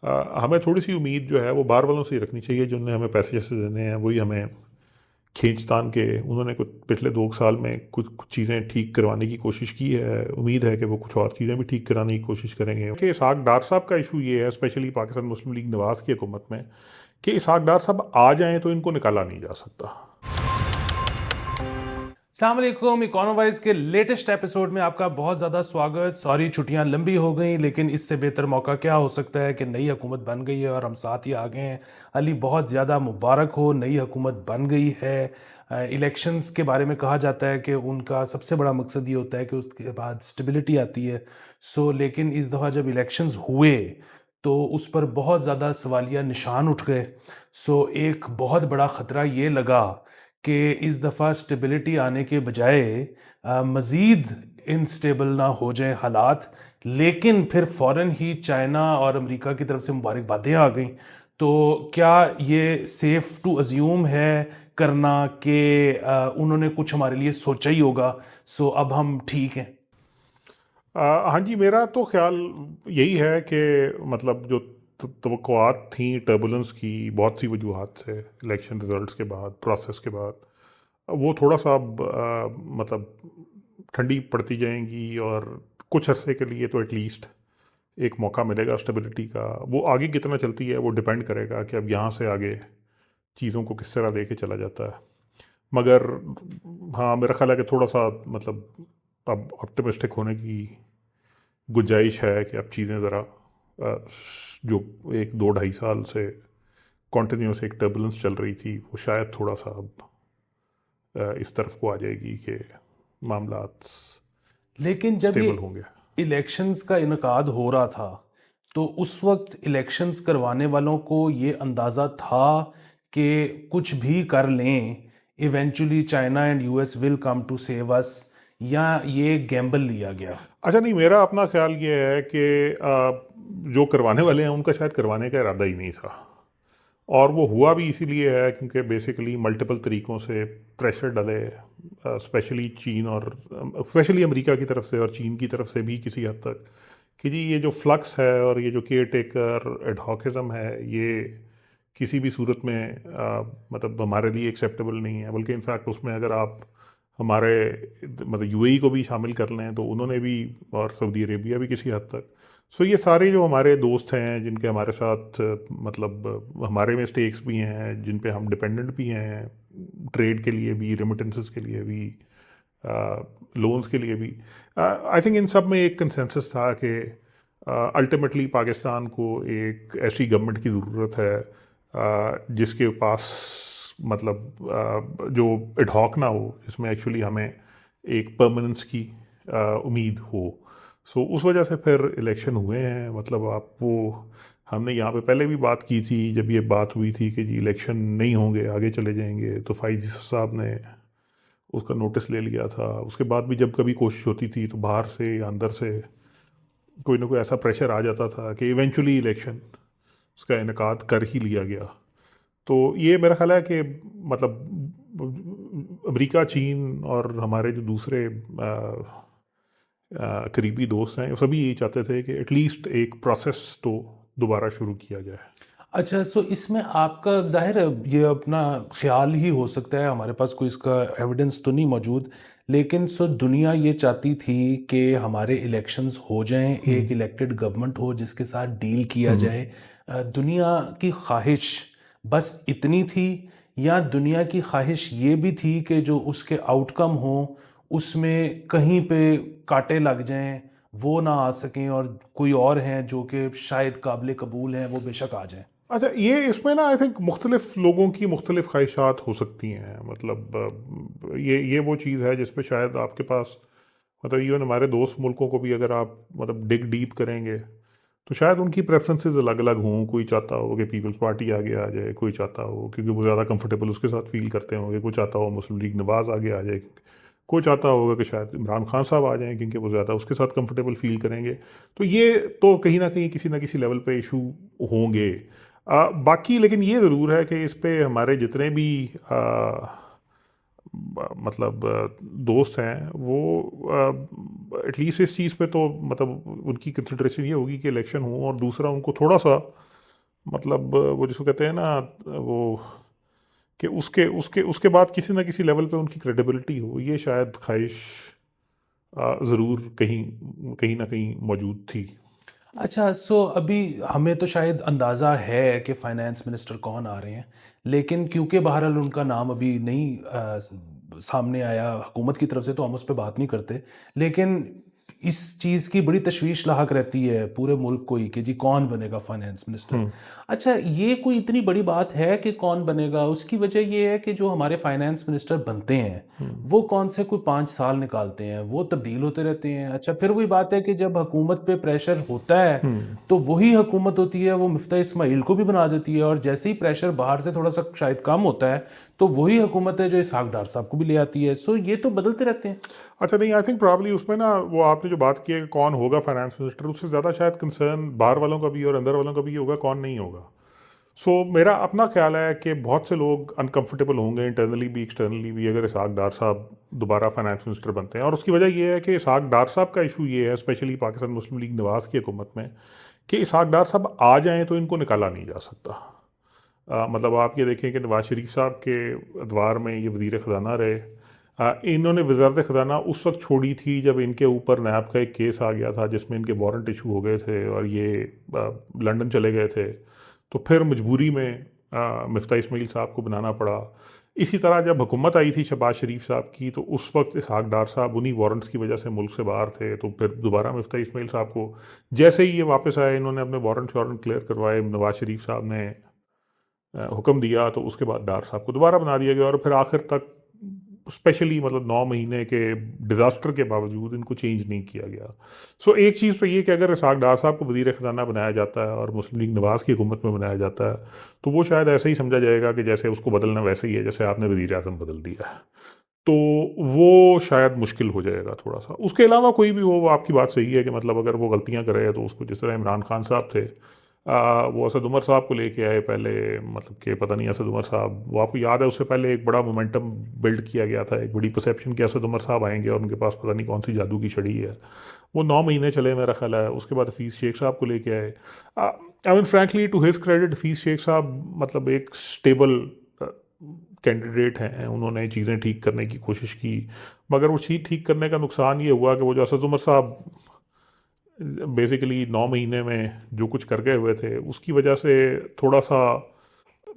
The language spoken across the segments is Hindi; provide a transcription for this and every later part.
हमें थोड़ी सी उम्मीद जो है वो बाहर वालों से ही रखनी चाहिए, जिन्होंने हमें पैसे जैसे देने हैं वही हमें खींचतान के, उन्होंने कुछ पिछले 2 साल में कुछ कुछ चीज़ें ठीक करवाने की कोशिश की है। उम्मीद है कि वो कुछ और चीज़ें भी ठीक कराने की कोशिश करेंगे। कि इसहाक डार साहब का इशू ये है, स्पेशली पाकिस्तान मुस्लिम लीग नवाज की हुकूमत में, कि इसहाक डार साहब आ जाएं तो इनको निकाला नहीं जा सकता। अस्सलाम वालेकुम। इकोनोवाइज के लेटेस्ट एपिसोड में आपका बहुत ज़्यादा स्वागत। सॉरी छुट्टियां लंबी हो गई, लेकिन इससे बेहतर मौका क्या हो सकता है कि नई हुकूमत बन गई है और हम साथ ही आ गए हैं। अली बहुत ज़्यादा मुबारक हो, नई हुकूमत बन गई है। इलेक्शंस के बारे में कहा जाता है कि उनका सबसे बड़ा मकसद ये होता है कि उसके बाद स्टेबिलिटी आती है। लेकिन इस दफ़ा जब इलेक्शंस हुए तो उस पर बहुत ज़्यादा सवालिया निशान उठ गए। एक बहुत बड़ा ख़तरा ये लगा कि इस दफ़ा स्टेबिलिटी आने के बजाय मज़ीद इनस्टेबल ना हो जाए हालात। लेकिन फिर फ़ौरन ही चाइना और अमेरिका की तरफ से मुबारकबादें आ गई। तो क्या ये सेफ़ टू अज्यूम है करना कि उन्होंने कुछ हमारे लिए सोचा ही होगा, अब हम ठीक हैं? हाँ जी, मेरा तो ख्याल यही है कि मतलब जो तवक्कुआत थी टर्बुलेंस की, बहुत सी वजूहात से, इलेक्शन रिजल्ट्स के बाद, प्रोसेस के बाद, वो थोड़ा सा अब मतलब ठंडी पड़ती जाएंगी, और कुछ अरसे के लिए तो एटलीस्ट एक मौका मिलेगा स्टेबिलिटी का। वो आगे कितना चलती है वो डिपेंड करेगा कि अब यहाँ से आगे चीज़ों को किस तरह लेके चला जाता है। मगर हाँ, मेरा ख्याल है कि थोड़ा सा मतलब अब ऑप्टिमिस्टिक होने की गुंजाइश है कि अब चीज़ें ज़रा जो 1 2 2.5 साल से कॉन्टिन्यूस एक टर्बुलेंस चल रही थी, वो शायद थोड़ा सा अब इस तरफ को आ जाएगी कि मामलात लेकिन जब ये स्टेबल होंगे। इलेक्शंस का इनकाद हो रहा था तो उस वक्त इलेक्शंस करवाने वालों को ये अंदाज़ा था कि कुछ भी कर लें eventually China and US will come to save us, या ये गैम्बल लिया गया? अच्छा, नहीं, मेरा अपना ख्याल ये है कि जो करवाने वाले हैं उनका शायद करवाने का इरादा ही नहीं था, और वो हुआ भी इसीलिए है क्योंकि बेसिकली मल्टीपल तरीक़ों से प्रेशर डले, स्पेशली चीन और स्पेशली अमेरिका की तरफ से और चीन की तरफ से भी किसी हद तक, कि जी ये जो फ्लक्स है और ये जो केयर टेकर एडहॉकिज्म है, ये किसी भी सूरत में मतलब हमारे लिए एक्सेप्टेबल नहीं है। बल्कि इनफैक्ट उसमें अगर आप हमारे मतलब यूएई को भी शामिल कर लें तो उन्होंने भी, और सऊदी अरेबिया भी किसी हद तक। ये सारे जो हमारे दोस्त हैं जिनके हमारे साथ मतलब हमारे में स्टेक्स भी हैं, जिन पे हम डिपेंडेंट भी हैं, ट्रेड के लिए भी, रेमिटेंसेस के लिए भी, लोन्स के लिए भी, आई थिंक इन सब में एक कंसेंसस था कि अल्टीमेटली पाकिस्तान को एक ऐसी गवर्नमेंट की ज़रूरत है जिसके पास मतलब जो एडहॉक ना हो, जिसमें एक्चुअली हमें एक परमानेंस की उम्मीद हो। उस वजह से फिर इलेक्शन हुए हैं। मतलब आप वो, हमने यहाँ पे पहले भी बात की थी जब ये बात हुई थी कि जी इलेक्शन नहीं होंगे, आगे चले जाएंगे, तो फाइजी साहब ने उसका नोटिस ले लिया था। उसके बाद भी जब कभी कोशिश होती थी तो बाहर से या अंदर से कोई ना कोई ऐसा प्रेशर आ जाता था कि इवेंचुअली इलेक्शन उसका इनकाद कर ही लिया गया। तो ये मेरा ख्याल है कि मतलब अमेरिका, चीन और हमारे जो दूसरे करीबी दोस्त हैं, वो सभी यही चाहते थे कि एटलीस्ट एक प्रोसेस तो दोबारा शुरू किया जाए। अच्छा, इसमें आपका ज़ाहिर है ये अपना ख्याल ही हो सकता है, हमारे पास कोई इसका एविडेंस तो नहीं मौजूद। लेकिन दुनिया ये चाहती थी कि हमारे इलेक्शंस हो जाएं, हम्म। एक इलेक्टेड गवर्नमेंट हो जिसके साथ डील किया हम्म। जाए। दुनिया की ख्वाहिश बस इतनी थी, या दुनिया की ख्वाहिश ये भी थी कि जो उसके आउटकम हो उसमें कहीं पे कांटे लग जाएं, वो ना आ सकें, और कोई और हैं जो कि शायद काबिल कबूल हैं, वो बेशक आ जाएं? अच्छा, ये इसमें ना आई थिंक मुख्तलिफ लोगों की मुख्तलिफ ख्वाहिशात हो सकती हैं। मतलब ये वो चीज़ है जिसपे शायद आपके पास मतलब इवन हमारे दोस्त मुल्कों को भी अगर आप मतलब डिग डीप करेंगे तो शायद उनकी प्रेफरेंसेस अलग अलग हों। कोई चाहता हो कि पीपल्स पार्टी आगे आ जाए, कोई चाहता हो क्योंकि वो ज़्यादा कंफर्टेबल उसके साथ फील करते होंगे, कोई चाहता हो मुस्लिम लीग नवाज आगे आ जाए, कोई चाहता होगा कि शायद इमरान खान साहब आ जाएं क्योंकि वो ज़्यादा उसके साथ कंफर्टेबल फील करेंगे। तो ये तो कहीं ना किसी लेवल पे इशू होंगे। बाकी लेकिन ये ज़रूर है कि इस पे हमारे जितने भी मतलब दोस्त हैं वो एटलीस्ट इस चीज़ पे तो मतलब उनकी कंसिडरेशन ये होगी कि इलेक्शन हो, और दूसरा उनको थोड़ा सा मतलब वो जिसको कहते हैं ना, वो कि उसके उसके उसके बाद किसी ना किसी लेवल पे उनकी क्रेडिबिलिटी हो, ये शायद ख्वाहिश ज़रूर कहीं कहीं ना कहीं मौजूद थी। अच्छा, सो अभी हमें तो शायद अंदाज़ा है कि फाइनेंस मिनिस्टर कौन आ रहे हैं, लेकिन क्योंकि बहरहाल उनका नाम अभी नहीं सामने आया हुकूमत की तरफ से, तो हम उस पे बात नहीं करते। लेकिन इस चीज़ की बड़ी तशवीश लाहक रहती है पूरे मुल्क को ही कि जी कौन बनेगा फाइनेंस मिनिस्टर। हम्म। अच्छा, ये कोई इतनी बड़ी बात है कि कौन बनेगा? उसकी वजह ये है कि जो हमारे फाइनेंस मिनिस्टर बनते हैं, हम्म। वो कौन से कोई 5 साल निकालते हैं, वो तब्दील होते रहते हैं। अच्छा, फिर वही बात है कि जब हुकूमत पे प्रेशर होता है, हम्म। तो वही हुकूमत होती है, वो मिफ्ता इस्माइल को भी बना देती है, और जैसे ही प्रेशर बाहर से थोड़ा सा शायद कम होता है, तो वही हुकूमत है जो इसहाक डार साहब को भी ले आती है। सो ये तो बदलते रहते हैं। अच्छा, नहीं, आई थिंक प्रॉब्ली उसमें ना, वो आपने जो बात की है कि कौन होगा फाइनेंस मिनिस्टर, उससे ज़्यादा शायद कंसर्न बाहर वालों का भी और अंदर वालों का भी होगा, कौन नहीं होगा। सो मेरा अपना ख्याल है कि बहुत से लोग अनकंफर्टेबल होंगे इंटरनली भी एक्सटर्नली भी अगर इसहाक डार साहब दोबारा फाइनेंस मिनिस्टर बनते हैं। और उसकी वजह यह है कि इसहाक डार साहब का इशू ये है, स्पेशली पाकिस्तान मुस्लिम लीग नवाज की हुकूमत में, कि इसहाक डार साहब आ जाएं तो इनको निकाला नहीं जा सकता। मतलब आप ये देखें कि नवाज शरीफ साहब के अदवार में ये वज़ीर ख़जाना रहे। इन्होंने वजारत ख़जाना उस वक्त छोड़ी थी जब इनके ऊपर नैब का एक केस आ गया था जिसमें इनके वारंट इशू हो गए थे और ये लंदन चले गए थे। तो फिर मजबूरी में मिफ्ता इस्माइल साहब को बनाना पड़ा। इसी तरह जब हुकूमत आई थी शहबाज शरीफ साहब की, तो उस वक्त इसहाक डार साहब उन्हीं वारंट्स की वजह से मुल्क से बाहर थे। तो फिर दोबारा मिफ्ता इस्माइल साहब को जैसे ही ये वापस आए, इन्होंने अपने वारंट वारंट क्लियर करवाए, नवाज शरीफ साहब ने हुक्म दिया, तो उसके बाद डार साहब को दोबारा बना दिया गया। और फिर आखिर तक स्पेशली मतलब 9 महीने के डिज़ास्टर के बावजूद इनको चेंज नहीं किया गया। सो एक चीज़ तो ये कि अगर इसहाक डार साहब को वज़ीर ख़जाना बनाया जाता है और मुस्लिम लीग नवाज़ की हुकूमत में बनाया जाता है, तो वो शायद ऐसे ही समझा जाएगा कि जैसे उसको बदलना वैसे ही है जैसे आपने वज़ीर आज़म बदल दिया है। तो वो शायद मुश्किल हो जाएगा थोड़ा सा। उसके अलावा कोई भी हो, वो आपकी बात सही है कि मतलब अगर वो गलतियां करे तो उसको, जिस तरह इमरान खान साहब थे, वो असद उमर साहब को लेके आए पहले, मतलब कि पता नहीं असद उमर साहब, वो आपको याद है उससे पहले एक बड़ा मोमेंटम बिल्ड किया गया था, एक बड़ी परसेप्शन कि असद उमर साहब आएंगे और उनके पास पता नहीं कौन सी जादू की छड़ी है। वो 9 महीने चले मेरा ख्याल है। उसके बाद हफीज़ शेख साहब को लेके आए। I mean frankly to his credit, Hafeez Sheikh साहब मतलब एक स्टेबल कैंडिडेट हैं, उन्होंने चीज़ें ठीक करने की कोशिश की। मगर वो चीज़ ठीक करने का नुकसान ये हुआ कि वो जो असद उमर साहब बेसिकली 9 महीने में जो कुछ कर गए हुए थे, उसकी वजह से थोड़ा सा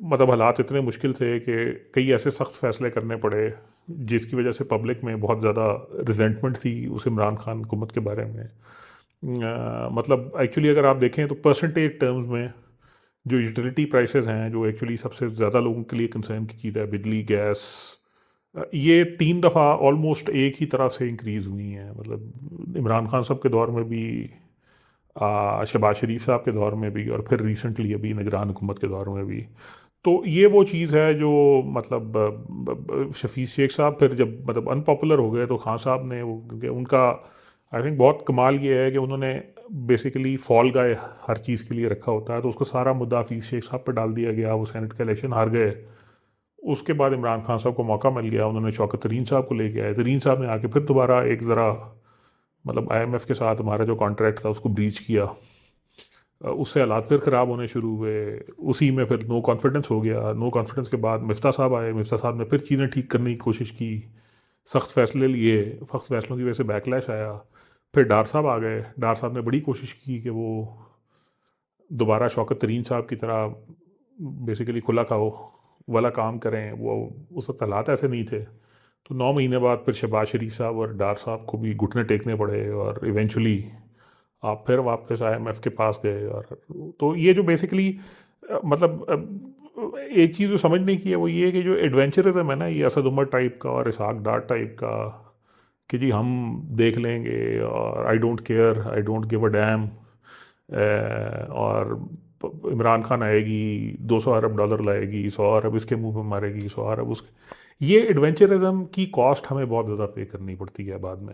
मतलब हालात इतने मुश्किल थे कि कई ऐसे सख्त फैसले करने पड़े जिसकी वजह से पब्लिक में बहुत ज़्यादा रिजेंटमेंट थी उस इमरान खान हुकूमत के बारे में। मतलब एक्चुअली अगर आप देखें तो परसेंटेज टर्म्स में जो यूटिलिटी प्राइसेस हैं, जो एक्चुअली सबसे ज़्यादा लोगों के लिए कंसर्न की चीज़ है, बिजली, गैस, ये 3 दफ़ा ऑलमोस्ट एक ही तरह से इंक्रीज़ हुई हैं। मतलब इमरान खान साहब के दौर में भी, शहबाज शरीफ साहब के दौर में भी, और फिर रिसेंटली अभी निगरान हुकूमत के दौर में भी। तो ये वो चीज़ है जो मतलब शफीज़ शेख साहब फिर जब मतलब अनपॉपुलर हो गए, तो खान साहब ने वो, क्योंकि उनका आई थिंक बहुत कमाल ये है कि उन्होंने बेसिकली फॉल गाय हर चीज़ के लिए रखा होता है, तो उसको सारा मुद्दा हफीज़ शेख साहब पर डाल दिया गया। वो सेनेट का इलेक्शन हार गए। उसके बाद इमरान खान साहब को मौका मिल गया, उन्होंने शौकत तरीन साहब को लेके आए। तरीन साहब ने आके फिर दोबारा एक ज़रा मतलब IMF के साथ हमारा जो कॉन्ट्रैक्ट था उसको ब्रीच किया। उससे हालात फिर ख़राब होने शुरू हुए। उसी में फिर नो कॉन्फिडेंस हो गया। नो कॉन्फिडेंस के बाद मिफ्ता साहब आए। मिफ्ता साहब ने फिर चीज़ें ठीक करने की कोशिश की, सख्त फैसले लिए। सख्त फैसलों की वजह से बैकलैश आया। फिर डार साहब आ गए। डार साहब ने बड़ी कोशिश की कि वो दोबारा शौकत तरीन साहब की तरह बेसिकली खुला खाओ वाला काम करें। वो उस वक्त हालात ऐसे नहीं थे। तो 9 महीने बाद फिर शहबाज शरीफ साहब और डार साहब को भी घुटने टेकने पड़े, और इवेंचुअली आप फिर वापस IMF के पास गए। और तो ये जो बेसिकली मतलब एक चीज़ जो समझने की है वो ये है कि जो एडवेंचरिज्म है ना, ये असद उमर टाइप का और इसहाक डार टाइप का, कि जी हम देख लेंगे और I don't care, I don't give a dam, और इमरान खान आएगी, 200 अरब डॉलर लाएगी, 100 अरब इसके मुंह में मारेगी, 100 अरब उसके, ये एडवेंचरिज्म की कॉस्ट हमें बहुत ज़्यादा पे करनी पड़ती है बाद में।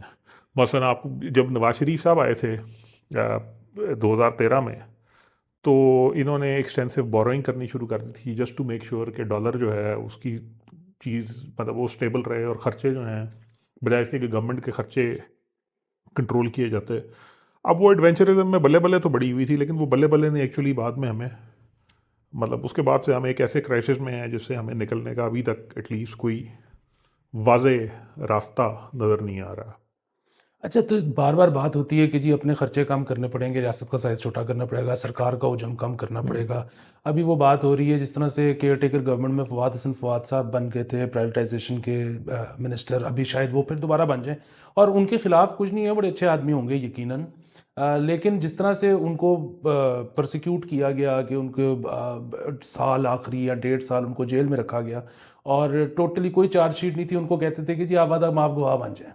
मसलन आप जब नवाज शरीफ साहब आए थे 2013 में, तो इन्होंने एक्सटेंसिव बोरोइंग करनी शुरू कर दी थी जस्ट टू मेक श्योर कि डॉलर जो है उसकी चीज़ मतलब वो स्टेबल रहे, और ख़र्चे जो हैं बजाय इसके कि गवर्नमेंट के खर्चे कंट्रोल किए जाते। अब वो एडवेंचरिज्म में बल्ले बल्ले तो बड़ी हुई थी, लेकिन वो बल्ले बल्ले ने एक्चुअली बाद में हमें मतलब उसके बाद से हम एक ऐसे क्राइसिस में हैं जिससे हमें निकलने का अभी तक एटलीस्ट कोई वाज़े रास्ता नज़र नहीं आ रहा। अच्छा, तो बार बार बात होती है कि जी अपने खर्चे कम करने पड़ेंगे, रियासत का साइज छोटा करना पड़ेगा, सरकार का वजन कम करना पड़ेगा। अभी वो बात हो रही है जिस तरह से केयर टेकर गवर्नमेंट में फवाद हसन फवाद साहब बन गए थे प्राइवेटाइजेशन के मिनिस्टर, अभी शायद वो फिर दोबारा बन जाएं। और उनके खिलाफ कुछ नहीं है, बड़े अच्छे आदमी होंगे यकीनन। लेकिन जिस तरह से उनको प्रोसिक्यूट किया गया कि उनको साल आखिरी या 1.5 साल उनको जेल में रखा गया, और टोटली कोई चार्जशीट नहीं थी, उनको कहते थे कि जी आप वादा माफ गवाह बन जाएं,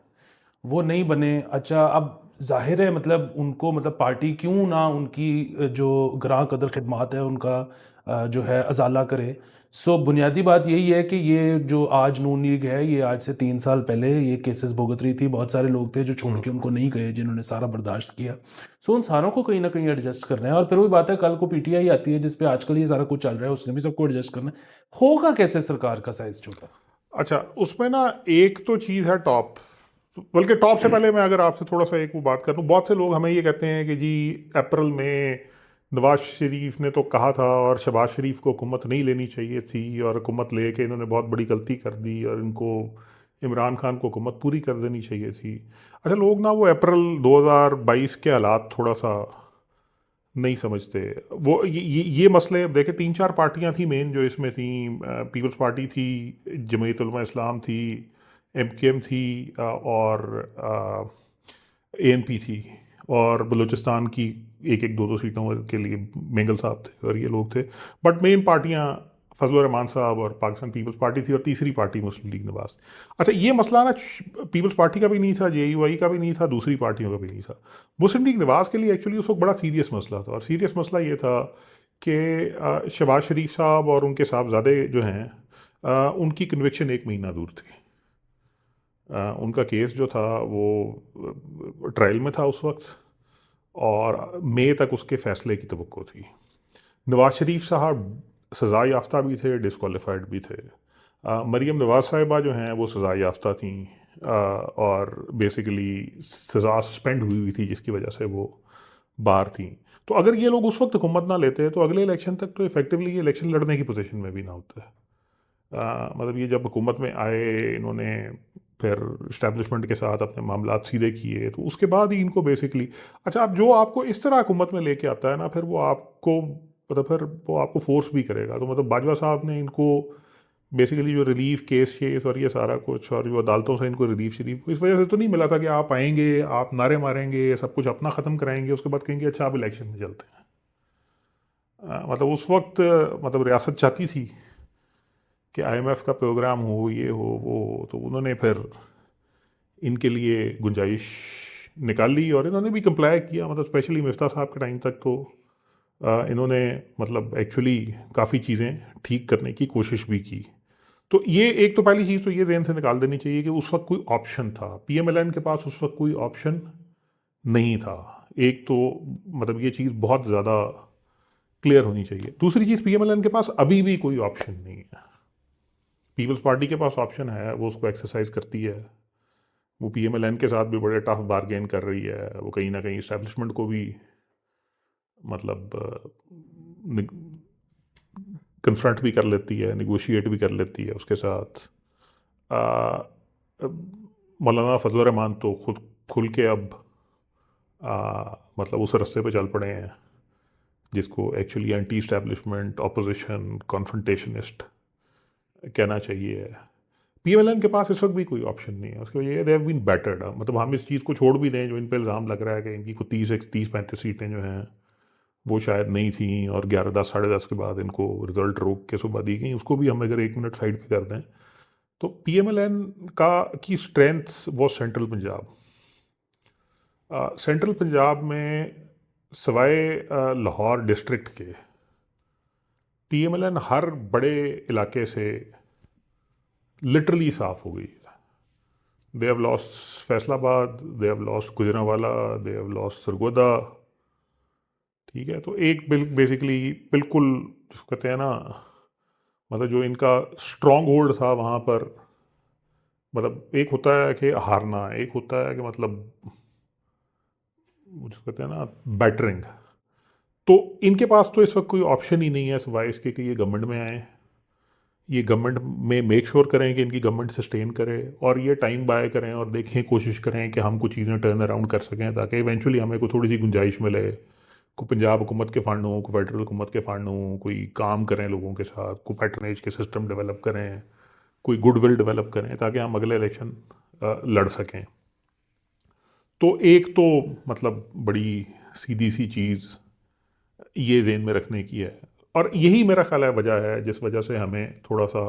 वो नहीं बने। अच्छा, अब जाहिर है मतलब उनको मतलब पार्टी क्यों ना उनकी जो ग्राहक कदर खिदमात है उनका जो है अजाला करे। सो बुनियादी बात यही है कि ये जो आज नून लीग है, ये आज से 3 साल पहले ये केसेस भुगत रही थी। बहुत सारे लोग थे जो छोड़ के उनको नहीं गए, जिन्होंने सारा बर्दाश्त किया। सो उन सारों को कहीं ना कहीं एडजस्ट करना है। और फिर वही बात है, कल को पीटीआई आती है जिसपे आजकल ये सारा कुछ चल रहा है, उसने भी सबको एडजस्ट करना है। होगा कैसे सरकार का साइज छोटा? अच्छा, उसमें ना एक तो चीज़ है टॉप, बल्कि टॉप से पहले मैं अगर आपसे थोड़ा सा एक वो बात कर दूं, बहुत से लोग हमें ये कहते हैं कि जी अप्रैल में नवाज शरीफ ने तो कहा था और शहबाज शरीफ को हुकूमत नहीं लेनी चाहिए थी और हुकूमत लेके इन्होंने बहुत बड़ी गलती कर दी और इनको इमरान खान को हुकूमत पूरी कर देनी चाहिए थी। अच्छा, लोग ना वो अप्रैल 2022 के हालात थोड़ा सा नहीं समझते। वो ये मसले, अब देखे 3-4 पार्टियां थी मेन जो इसमें थी। पीपल्स पार्टी थी, जमीयत उलमा इस्लाम थी, एमकेएम थी, और एएनपी थी, और बलूचिस्तान की एक एक दो दो सीटों के लिए मेंगल साहब थे और ये लोग थे। बट मेन पार्टियां फजल रहमान साहब और पाकिस्तान पीपल्स पार्टी थी, और तीसरी पार्टी मुस्लिम लीग नवाज। अच्छा, ये मसला ना पीपल्स पार्टी का भी नहीं था, जेयूआई का भी नहीं था, दूसरी पार्टियों का भी नहीं था। मुस्लिम लीग नवाज के लिए एक्चुअली उस वक्त बड़ा सीरियस मसला था, और सीरियस मसला ये था कि शहबाज शरीफ साहब और उनके साहबजादे जो हैं, उनकी कन्विक्शन 1 महीना दूर थी। उनका केस जो था वो ट्रायल में था उस वक्त, और मई तक उसके फैसले की तवक्को थी। नवाज शरीफ साहब सज़ा याफ्ता भी थे, डिसक्वालीफाइड भी थे। मरीम नवाज साहिबा जो हैं वो सज़ा याफ्ता थी, और बेसिकली सज़ा सस्पेंड हुई हुई थी जिसकी वजह से वो बाहर थी। तो अगर ये लोग उस वक्त हुकूमत ना लेते तो अगले इलेक्शन तक तो इफेक्टिवली ये इलेक्शन लड़ने की पोजीशन में भी ना होते। मतलब ये जब हुकूमत में आए, इन्होंने फिर इस्टेब्लिशमेंट के साथ अपने मामलात सीधे किए, तो उसके बाद ही इनको बेसिकली, अच्छा, अब जो आपको इस तरह हुकूमत में लेके आता है ना, फिर वो आपको मतलब फिर वो आपको फोर्स भी करेगा। तो मतलब बाजवा साहब ने इनको बेसिकली जो रिलीफ केस और ये सारा कुछ, और जो अदालतों से इनको रिलीफ शरीफ इस वजह से तो नहीं मिला था कि आप आएंगे, आप नारे मारेंगे, सब कुछ अपना ख़त्म कराएंगे, उसके बाद कहेंगे अच्छा अब इलेक्शन में चलते हैं। मतलब उस वक्त मतलब रियासत चाहती थी कि आईएमएफ का प्रोग्राम हो, ये हो, वो हो, तो उन्होंने फिर इनके लिए गुंजाइश निकाल ली और इन्होंने भी कंप्लाई किया। मतलब स्पेशली मिफ्ता साहब के टाइम तक तो इन्होंने मतलब एक्चुअली काफ़ी चीज़ें ठीक करने की कोशिश भी की। तो ये एक तो पहली चीज़ तो ये जहन से निकाल देनी चाहिए कि उस वक्त कोई ऑप्शन था, पीएमएलएन के पास उस वक्त कोई ऑप्शन नहीं था। एक तो मतलब ये चीज़ बहुत ज़्यादा क्लियर होनी चाहिए। दूसरी चीज़, पीएमएलएन के पास अभी भी कोई ऑप्शन नहीं है। पीपल्स पार्टी के पास ऑप्शन है, वो उसको एक्सरसाइज करती है। वो पीएमएलएन के साथ भी बड़े टफ बार्गेन कर रही है, वो कहीं ना कहीं इस्टेब्लिशमेंट को भी मतलब कन्फ्रंट भी कर लेती है, निगोशिएट भी कर लेती है उसके साथ। आ, मौलाना फजल रहमान तो खुद खुल के अब मतलब उस रास्ते पे चल पड़े हैं जिसको एक्चुअली एंटी इस्टेब्लिशमेंट ऑपोजिशन कॉन्फ्रंटेशनिस्ट कहना चाहिए। पीएमएलएन के पास इस वक्त भी कोई ऑप्शन नहीं है। उसकी वजह दे हैव बीन बैटर्ड। मतलब हम इस चीज़ को छोड़ भी दें जो इन पे इल्ज़ाम लग रहा है कि इनकी को 30-35 सीटें जो हैं वो शायद नहीं थी और 11-10 10:30 के बाद इनको रिजल्ट रोक के सुबह दी गई, उसको भी हम अगर 1 मिनट साइड पे कर दें तो पीएमएलएन का की स्ट्रेंथ वो सेंट्रल पंजाब। सेंट्रल पंजाब में सवाए लाहौर डिस्ट्रिक्ट के पीएमएलएन हर बड़े इलाके से लिटरली साफ हो गई है। They have lost Faisalabad, they have lost Gujranwala, they have lost Sargodha. ठीक है, तो एक बेसिकली बिल्कुल जिसको कहते हैं ना, मतलब जो इनका स्ट्रॉन्ग होल्ड था वहाँ पर, मतलब एक होता है कि हारना, एक होता है कि मतलब जिसको कहते हैं ना बैटरिंग। तो इनके पास तो इस वक्त कोई ऑप्शन ही नहीं है सिवाय इसके कि ये गवर्नमेंट में आए, ये गवर्नमेंट में मेक श्योर करें कि इनकी गवर्नमेंट सस्टेन करे, और ये टाइम बाय करें और देखें, कोशिश करें कि हम कुछ चीज़ें टर्न अराउंड कर सकें ताकि इवेंचुअली हमें को थोड़ी सी गुंजाइश मिले, को पंजाब हुकूमत के फंड हों, को फेडरल हुकूमत के फंड हों, कोई काम करें लोगों के साथ, को पैटर्नेज के सिस्टम डेवलप करें, कोई गुडविल डेवलप करें ताकि हम अगले इलेक्शन लड़ सकें। तो एक तो मतलब बड़ी सीधी सी चीज़ ये जेन में रखने की है, और यही मेरा ख्याल है वजह है जिस वजह से हमें थोड़ा सा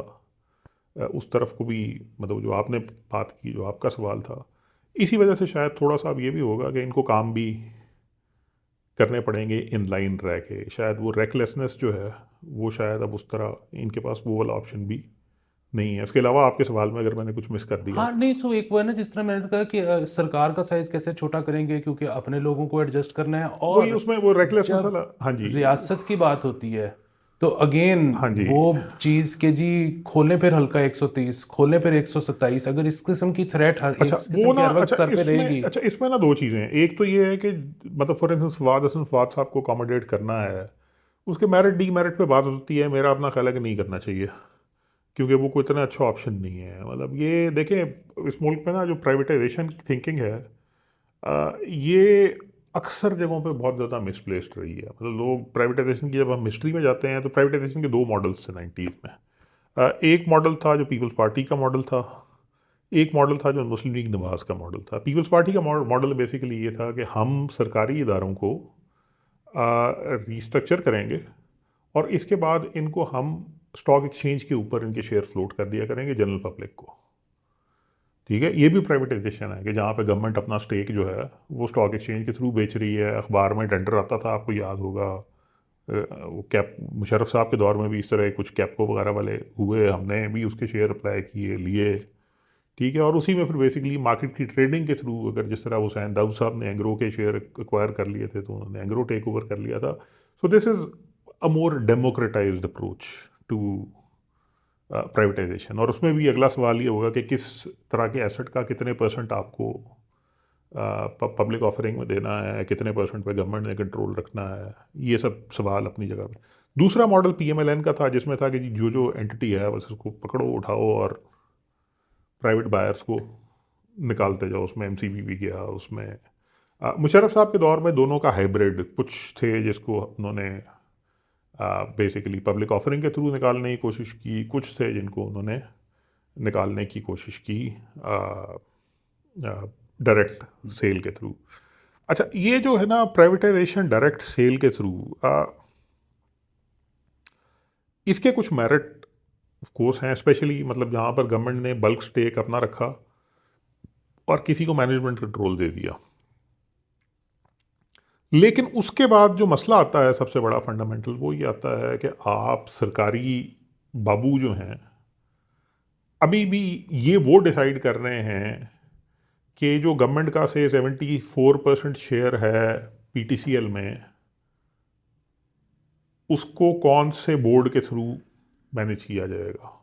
उस तरफ को भी, मतलब जो आपने बात की, जो आपका सवाल था, इसी वजह से शायद थोड़ा सा अब ये भी होगा कि इनको काम भी करने पड़ेंगे इन लाइन रह के। शायद वो रेकलेसनेस जो है वो शायद अब उस तरह इनके पास वो वाला ऑप्शन भी नहीं है। इसके अलावा आपके सवाल में अगर मैंने कुछ मिस कर दिया हाँ नहीं, सो एक वो है ना, जिस तरह मैंने कहा कि सरकार का साइज कैसे छोटा करेंगे क्योंकि अपने लोगों को एडजस्ट करना है, वही और उसमें वो रेकलेसनेस जब वाला। हाँ जी। रियासत की बात होती है तो अगेन हाँ जी। वो चीज के जी, खोले फिर हल्का 130, खोले फिर 127, अगर इस किस्म की थ्रेट हर अच्छा इस वो किस्म की ना, हर वक्त अच्छा सर पे रहेगी। इसमें, अच्छा इसमें ना दो चीज़ें हैं। एक तो ये है कि मतलब फॉर इंस्टेंस फवाद हसन फवाद साहब को अकोमोडेट करना है, उसके मेरिट डी मेरिट पे बात होती है। मेरा अपना ख्याल है कि नहीं करना चाहिए, क्योंकि वो कोई इतना अच्छा ऑप्शन नहीं है। मतलब ये देखें, इस मुल्क में ना जो प्राइवेटाइजेशन की थिंकिंग है, ये अक्सर जगहों पे बहुत ज़्यादा मिसप्लेस्ड रही है। मतलब लोग प्राइवेटाइजेशन की, जब हम हिस्ट्री में जाते हैं तो प्राइवेटाइजेशन के दो मॉडल्स थे 90s में। एक मॉडल था जो पीपल्स पार्टी का मॉडल था, एक मॉडल था जो मुस्लिम लीग नवाज का मॉडल था। पीपल्स पार्टी का मॉडल बेसिकली ये था कि हम सरकारी इदारों को रिस्ट्रक्चर करेंगे और इसके बाद इनको हम स्टॉक एक्सचेंज के ऊपर इनके शेयर फ्लोट कर दिया करेंगे जनरल पब्लिक को। ठीक है, ये भी प्राइवेटाइजेशन है कि जहाँ पे गवर्नमेंट अपना स्टेक जो है वो स्टॉक एक्सचेंज के थ्रू बेच रही है। अखबार में टेंडर आता था, आपको याद होगा, वो कैप मुशर्रफ साहब के दौर में भी इस तरह कुछ कैपको वगैरह वाले हुए, हमने भी उसके शेयर अप्लाई किए, लिए। ठीक है, और उसी में फिर बेसिकली मार्केट की ट्रेडिंग के थ्रू, अगर जिस तरह हुसैन दाऊद साहब ने एंग्रो के शेयर एक्वायर कर लिए थे तो उन्होंने एंग्रो टेक ओवर कर लिया था। So this is a more democratised approach to privatisation. और उसमें भी अगला सवाल ये होगा कि किस तरह के एसेट का कितने परसेंट आपको पब्लिक ऑफरिंग में देना है, कितने परसेंट पे गवर्नमेंट ने कंट्रोल रखना है। ये सब सवाल अपनी जगह पे। दूसरा मॉडल पीएमएलएन का था, जिसमें था कि जी जो जो एंटिटी है बस उसको पकड़ो, उठाओ और प्राइवेट बायर्स को निकालते जाओ। उसमें एमसीबी भी गया, उसमें मुशर्रफ साहब के दौर में दोनों का हाइब्रिड कुछ थे, जिसको उन्होंने बेसिकली पब्लिक ऑफरिंग के थ्रू निकालने की कोशिश की, कुछ थे जिनको उन्होंने निकालने की कोशिश की डायरेक्ट सेल के थ्रू। अच्छा, ये जो है ना प्राइवेटाइजेशन डायरेक्ट सेल के थ्रू, इसके कुछ मेरिट ऑफ कोर्स हैं, स्पेशली मतलब जहाँ पर गवर्नमेंट ने बल्क स्टेक अपना रखा और किसी को मैनेजमेंट कंट्रोल दे दिया। लेकिन उसके बाद जो मसला आता है सबसे बड़ा फंडामेंटल, वो ये आता है कि आप सरकारी बाबू जो हैं अभी भी ये वो डिसाइड कर रहे हैं कि जो गवर्नमेंट का से 74% शेयर है पीटीसीएल में, उसको कौन से बोर्ड के थ्रू मैनेज किया जाएगा।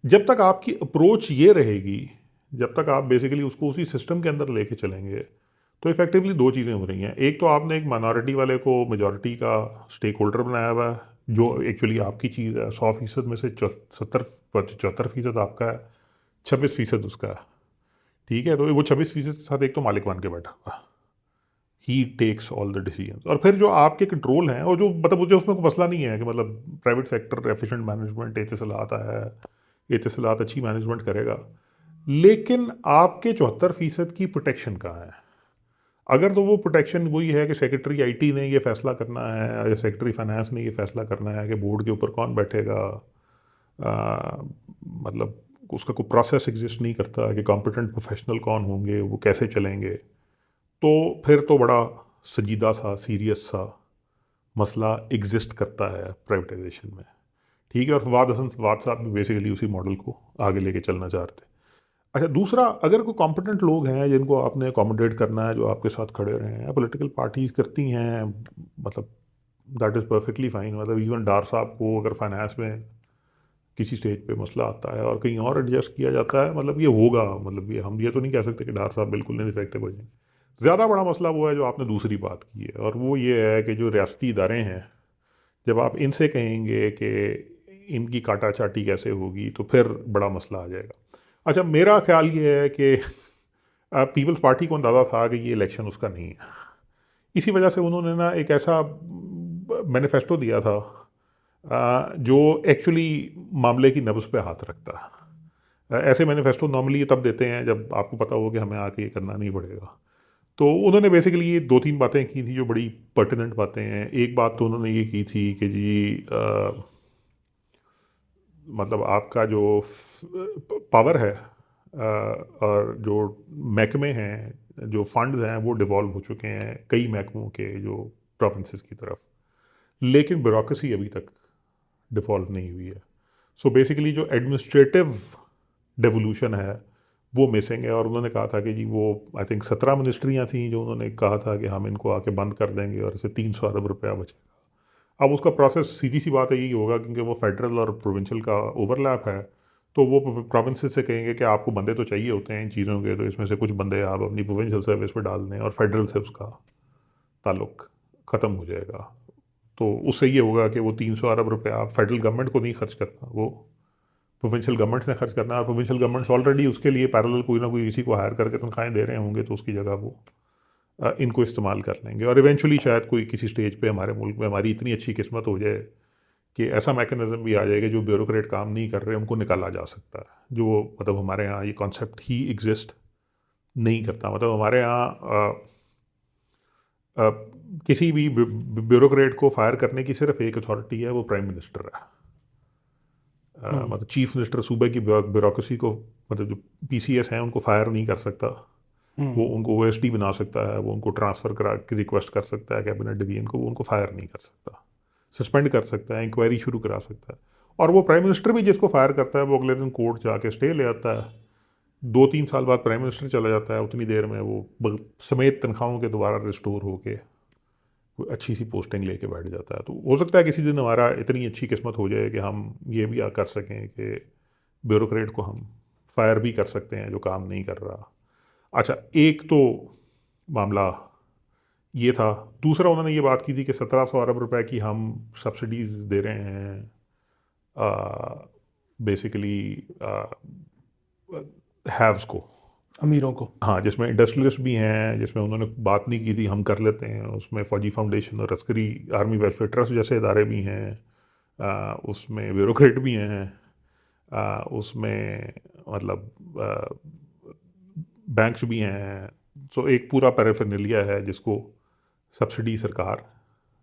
जब तक आपकी अप्रोच ये रहेगी, जब तक आप बेसिकली उसको उसी सिस्टम के अंदर लेके चलेंगे, तो इफेक्टिवली दो चीज़ें हो रही हैं। एक तो आपने एक माइनॉरिटी वाले को मेजॉरिटी का स्टेक होल्डर बनाया हुआ है, जो एक्चुअली आपकी चीज़ है। 100% में से 74% आपका है, 26% उसका है। ठीक है, तो वो 26% के साथ एक तो मालिक बन के बैठा हुआ, ही टेक्स ऑल द डिसीजंस। और फिर जो आपके कंट्रोल हैं, और जो मतलब मुझे उसमें कोई मसला नहीं है कि मतलब प्राइवेट सेक्टर एफिशिएंट मैनेजमेंट एहतसालात है, एहतसालात अच्छी मैनेजमेंट करेगा, लेकिन आपके 74% की प्रोटेक्शन कहाँ है। अगर तो वो प्रोटेक्शन वही है कि सेक्रेटरी आईटी ने ये फैसला करना है या सेक्रेटरी फाइनेंस ने ये फैसला करना है कि बोर्ड के ऊपर कौन बैठेगा, मतलब उसका कोई प्रोसेस एग्जिस्ट नहीं करता कि कॉम्पिटेंट प्रोफेशनल कौन होंगे, वो कैसे चलेंगे, तो फिर तो बड़ा संजीदा सा सीरियस सा मसला एग्जिस्ट करता है प्राइवेटाइजेशन में। ठीक है, और फवाद साहब भी बेसिकली उसी मॉडल को आगे लेके चलना चाहते हैं। अच्छा, दूसरा, अगर कोई कॉम्पिटेंट लोग हैं जिनको आपने अकोमोडेट करना है, जो आपके साथ खड़े रहे हैं, पॉलिटिकल पार्टीज करती हैं, मतलब दैट इज़ परफेक्टली फाइन। मतलब इवन डार साहब को अगर फाइनेंस में किसी स्टेज पे मसला आता है और कहीं और एडजस्ट किया जाता है, मतलब ये होगा। मतलब ये हम ये तो नहीं कह सकते कि डार साहब बिल्कुल नहीं इफेक्टिव हो जाएंगे। ज़्यादा बड़ा मसला वो है जो आपने दूसरी बात की है, और वो ये है कि जो रियासती इदारे हैं, जब आप इनसे कहेंगे कि इनकी काटा चाटी कैसे होगी तो फिर बड़ा मसला आ जाएगा। अच्छा, मेरा ख्याल ये है कि पीपल्स पार्टी को अंदाज़ा था कि ये इलेक्शन उसका नहीं है, इसी वजह से उन्होंने ना एक ऐसा मैनिफेस्टो दिया था जो एक्चुअली मामले की नब्ज़ पे हाथ रखता है। ऐसे मैनिफेस्टो नॉर्मली तब देते हैं जब आपको पता हो कि हमें आके ये करना नहीं पड़ेगा। तो उन्होंने बेसिकली ये दो तीन बातें की थी जो बड़ी पर्टिनेंट बातें हैं। एक बात तो उन्होंने ये की थी कि जी मतलब आपका जो पावर है और जो महकमे हैं, जो फंड्स हैं, वो डिवॉल्व हो चुके हैं कई महकमों के, जो प्रोविंसेस की तरफ, लेकिन ब्यूरोक्रेसी अभी तक डिवॉल्व नहीं हुई है। सो बेसिकली जो एडमिनिस्ट्रेटिव डेवोल्यूशन है वो मिसिंग है। और उन्होंने कहा था कि जी वो आई थिंक 17 मिनिस्ट्रियाँ थी जो उन्होंने कहा था कि हम इनको आके बंद कर देंगे और इससे 300 अरब रुपया बचेगा। अब उसका प्रोसेस सीधी सी बात है यही होगा, क्योंकि वो फेडरल और प्रोविंशियल का ओवरलैप है, तो वो प्रोविंसेस से कहेंगे कि आपको बंदे तो चाहिए होते हैं इन चीज़ों के, तो इसमें से कुछ बंदे आप अपनी प्रोविंशियल सर्विस पे डाल दें और फेडरल से उसका ताल्लुक ख़त्म हो जाएगा। तो उससे ये होगा कि वो 300 अरब रुपया फेडरल गवर्नमेंट को नहीं खर्च करना, वो प्रोविंशियल गवर्नमेंट्स ने खर्च करना है। और प्रोविंशियल गवर्नमेंट्स ऑलरेडी उसके लिए पैरेलल कोई ना कोई किसी को हायर करके तनख्वाहें दे रहे होंगे, तो उसकी जगह वो इनको इस्तेमाल कर लेंगे। और इवेंचुअली शायद कोई किसी स्टेज पे हमारे मुल्क में हमारी इतनी अच्छी किस्मत हो जाए कि ऐसा मैकेनिज्म भी आ जाएगा जो ब्यूरोक्रेट काम नहीं कर रहे उनको निकाला जा सकता है, जो मतलब हमारे यहाँ ये कॉन्सेप्ट ही एग्जिस्ट नहीं करता। मतलब हमारे यहाँ किसी भी ब्यूरोक्रेट को फायर करने की सिर्फ एक अथॉरिटी है, वो प्राइम मिनिस्टर है। मतलब चीफ मिनिस्टर सूबे की ब्यूरोक्रेसी को, मतलब जो पीसीएस हैं उनको फायर नहीं कर सकता। वो उनको ओएसडी बना सकता है, वो उनको ट्रांसफ़र करा की रिक्वेस्ट कर सकता है कैबिनेट डिवीजन को, वो उनको फायर नहीं कर सकता, सस्पेंड कर सकता है, इंक्वायरी शुरू करा सकता है। और वो प्राइम मिनिस्टर भी जिसको फायर करता है वो अगले दिन कोर्ट जाके स्टे ले आता है, 2-3 साल बाद प्राइम मिनिस्टर चला जाता है, उतनी देर में वो समेत तनख्वाहों के दोबारा रिस्टोर होके कोई अच्छी सी पोस्टिंग लेके बैठ जाता है। तो हो सकता है किसी दिन हमारा इतनी अच्छी किस्मत हो जाए कि हम ये भी कर सकें कि ब्यूरोक्रेट को हम फायर भी कर सकते हैं जो काम नहीं कर रहा। अच्छा, एक तो मामला ये था। दूसरा उन्होंने ये बात की थी कि 1700 अरब रुपए की हम सब्सिडीज़ दे रहे हैं बेसिकली हैव्स को, अमीरों को। हाँ, जिसमें इंडस्ट्रियलिस्ट भी हैं, जिसमें उन्होंने बात नहीं की थी हम कर लेते हैं, उसमें फ़ौजी फाउंडेशन और अस्करी आर्मी वेलफेयर ट्रस्ट जैसे इदारे भी हैं, उसमें ब्यूरोक्रेट भी हैं, उसमें मतलब बैंक्स भी हैं। सो एक पूरा पैराफर्नेलिया है जिसको सब्सिडी सरकार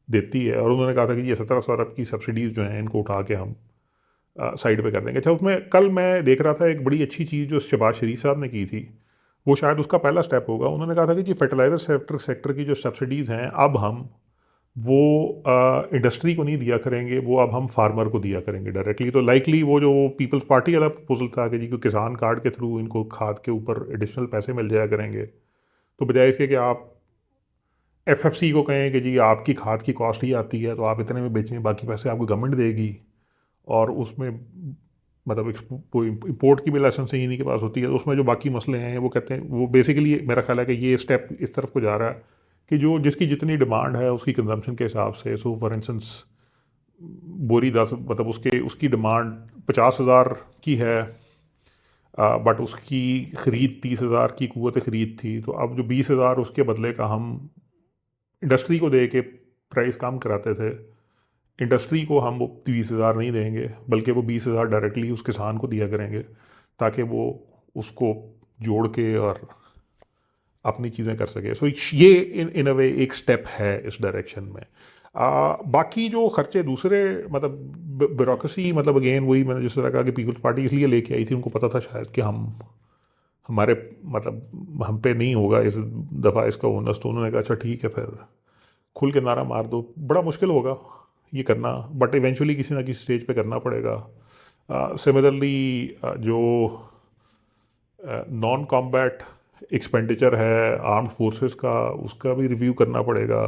देती है। और उन्होंने कहा था कि ये 1700 अरब की सब्सिडीज़ जो हैं इनको उठा के हम साइड पे कर देंगे। अच्छा, उसमें कल मैं देख रहा था एक बड़ी अच्छी चीज़ जो शहबाज शरीफ साहब ने की थी, वो शायद उसका पहला स्टेप होगा। उन्होंने कहा था कि जी फर्टिलाइज़र सेक्टर की जो सब्सिडीज़ हैं अब हम वो इंडस्ट्री को नहीं दिया करेंगे, वो अब हम फार्मर को दिया करेंगे डायरेक्टली। तो लाइकली वो जो पीपल्स पार्टी वाला प्रपोजल था कि जी कोई किसान कार्ड के थ्रू इनको खाद के ऊपर एडिशनल पैसे मिल जाया करेंगे, तो बजाय इसके कि आप एफएफसी को कहें कि जी आपकी खाद की कॉस्ट ही आती है तो आप इतने में बेचें, बाकी पैसे आपको गवर्नमेंट देगी, और उसमें मतलब इंपोर्ट की भी लाइसेंस ही इन्हीं के पास होती है, तो उसमें जो बाकी मसले हैं वो कहते हैं, वो बेसिकली मेरा ख्याल है कि ये स्टेप इस तरफ को जा रहा है कि जो जिसकी जितनी डिमांड है उसकी कंजम्पशन के हिसाब से, सो फॉर इंस्टेंस बोरी 10 मतलब उसकी डिमांड 50,000 की है, बट उसकी ख़रीद 30,000 की कुव्वत ख़रीद थी, तो अब जो 20,000 उसके बदले का हम इंडस्ट्री को दे के प्राइस कम कराते थे, इंडस्ट्री को हम वो 20,000 नहीं देंगे, बल्कि वो 20,000 डायरेक्टली उस किसान को दिया करेंगे, ताकि वो उसको जोड़ के और अपनी चीज़ें कर सके। सो ये इन अ वे एक स्टेप है इस डायरेक्शन में। बाकी जो खर्चे दूसरे, मतलब ब्यूरोक्रेसी, मतलब अगेन वही मैंने जिस तरह कहा कि पीपल्स पार्टी इसलिए लेके आई थी, उनको पता था शायद कि हमारे मतलब हम पे नहीं होगा इस दफ़ा इसका ओनस, तो उन्होंने कहा अच्छा ठीक है फिर खुल के नारा मार दो। बड़ा मुश्किल होगा ये करना, बट इवेंचुअली किसी ना किसी स्टेज पे करना पड़ेगा। सिमिलरली जो नॉन कॉम्बैट एक्सपेंडिचर है आर्म्ड फोर्सेस का, उसका भी रिव्यू करना पड़ेगा।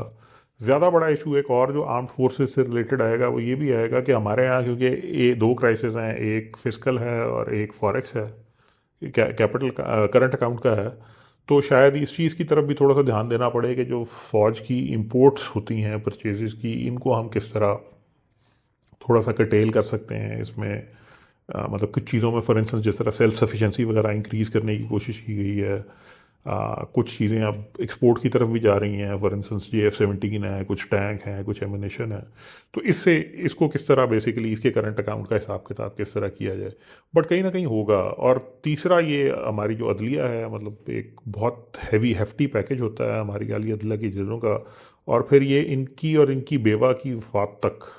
ज़्यादा बड़ा इशू एक और जो आर्म्ड फोर्सेस से रिलेटेड आएगा वो ये भी आएगा कि हमारे यहाँ, क्योंकि ये दो क्राइसिस हैं, एक फिस्कल है और एक फॉरेक्स है, कैपिटल करंट अकाउंट का है, तो शायद इस चीज़ की तरफ भी थोड़ा सा ध्यान देना पड़े कि जो फ़ौज की इंपोर्ट्स होती हैं परचेजेस की, इनको हम किस तरह थोड़ा सा कटेल कर सकते हैं इसमें। मतलब कुछ चीज़ों में फॉर इंस्टेंस जिस तरह सेल्फ सफिशेंसी वगैरह इंक्रीज़ करने की कोशिश की गई है। कुछ चीज़ें अब एक्सपोर्ट की तरफ भी जा रही हैं, फॉर इंस्टेंस JF-17 है, कुछ टैंक हैं, कुछ एमिनेशन है। तो इससे इसको किस तरह बेसिकली इसके करंट अकाउंट का हिसाब किताब किस तरह किया जाए, बट कहीं ना कहीं होगा। और तीसरा ये हमारी जो अदलिया है, मतलब एक बहुत हैवी हेफ्टी पैकेज होता है हमारी आली अदलिया की चीज़ों का। और फिर ये इनकी और इनकी बेवा की वफात तक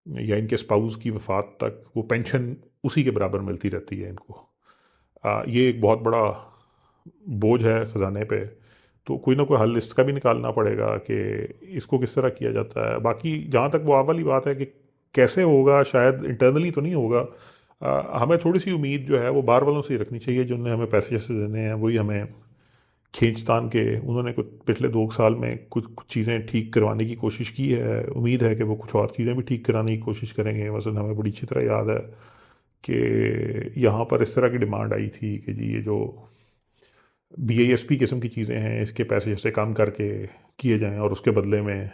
या इनके स्पाउस की वफात तक वो पेंशन उसी के बराबर मिलती रहती है इनको। ये एक बहुत बड़ा बोझ है ख़जाने पे। तो कोई ना कोई हल इसका भी निकालना पड़ेगा कि इसको किस तरह किया जाता है। बाकी जहाँ तक वो वाली बात है कि कैसे होगा, शायद इंटरनली तो नहीं होगा। हमें थोड़ी सी उम्मीद जो है वो बाहर वालों से ही रखनी चाहिए, जिन्होंने हमें पैसे जैसे देने हैं वही हमें खींचतान के। उन्होंने कुछ पिछले 2 साल में कुछ कुछ चीज़ें ठीक करवाने की कोशिश की है। उम्मीद है कि वो कुछ और चीज़ें भी ठीक कराने की कोशिश करेंगे। मसलन हमें बड़ी अच्छी तरह याद है कि यहाँ पर इस तरह की डिमांड आई थी कि जी ये जो BISP किस्म की चीज़ें हैं, इसके पैसे जैसे कम करके किए जाएं और उसके बदले में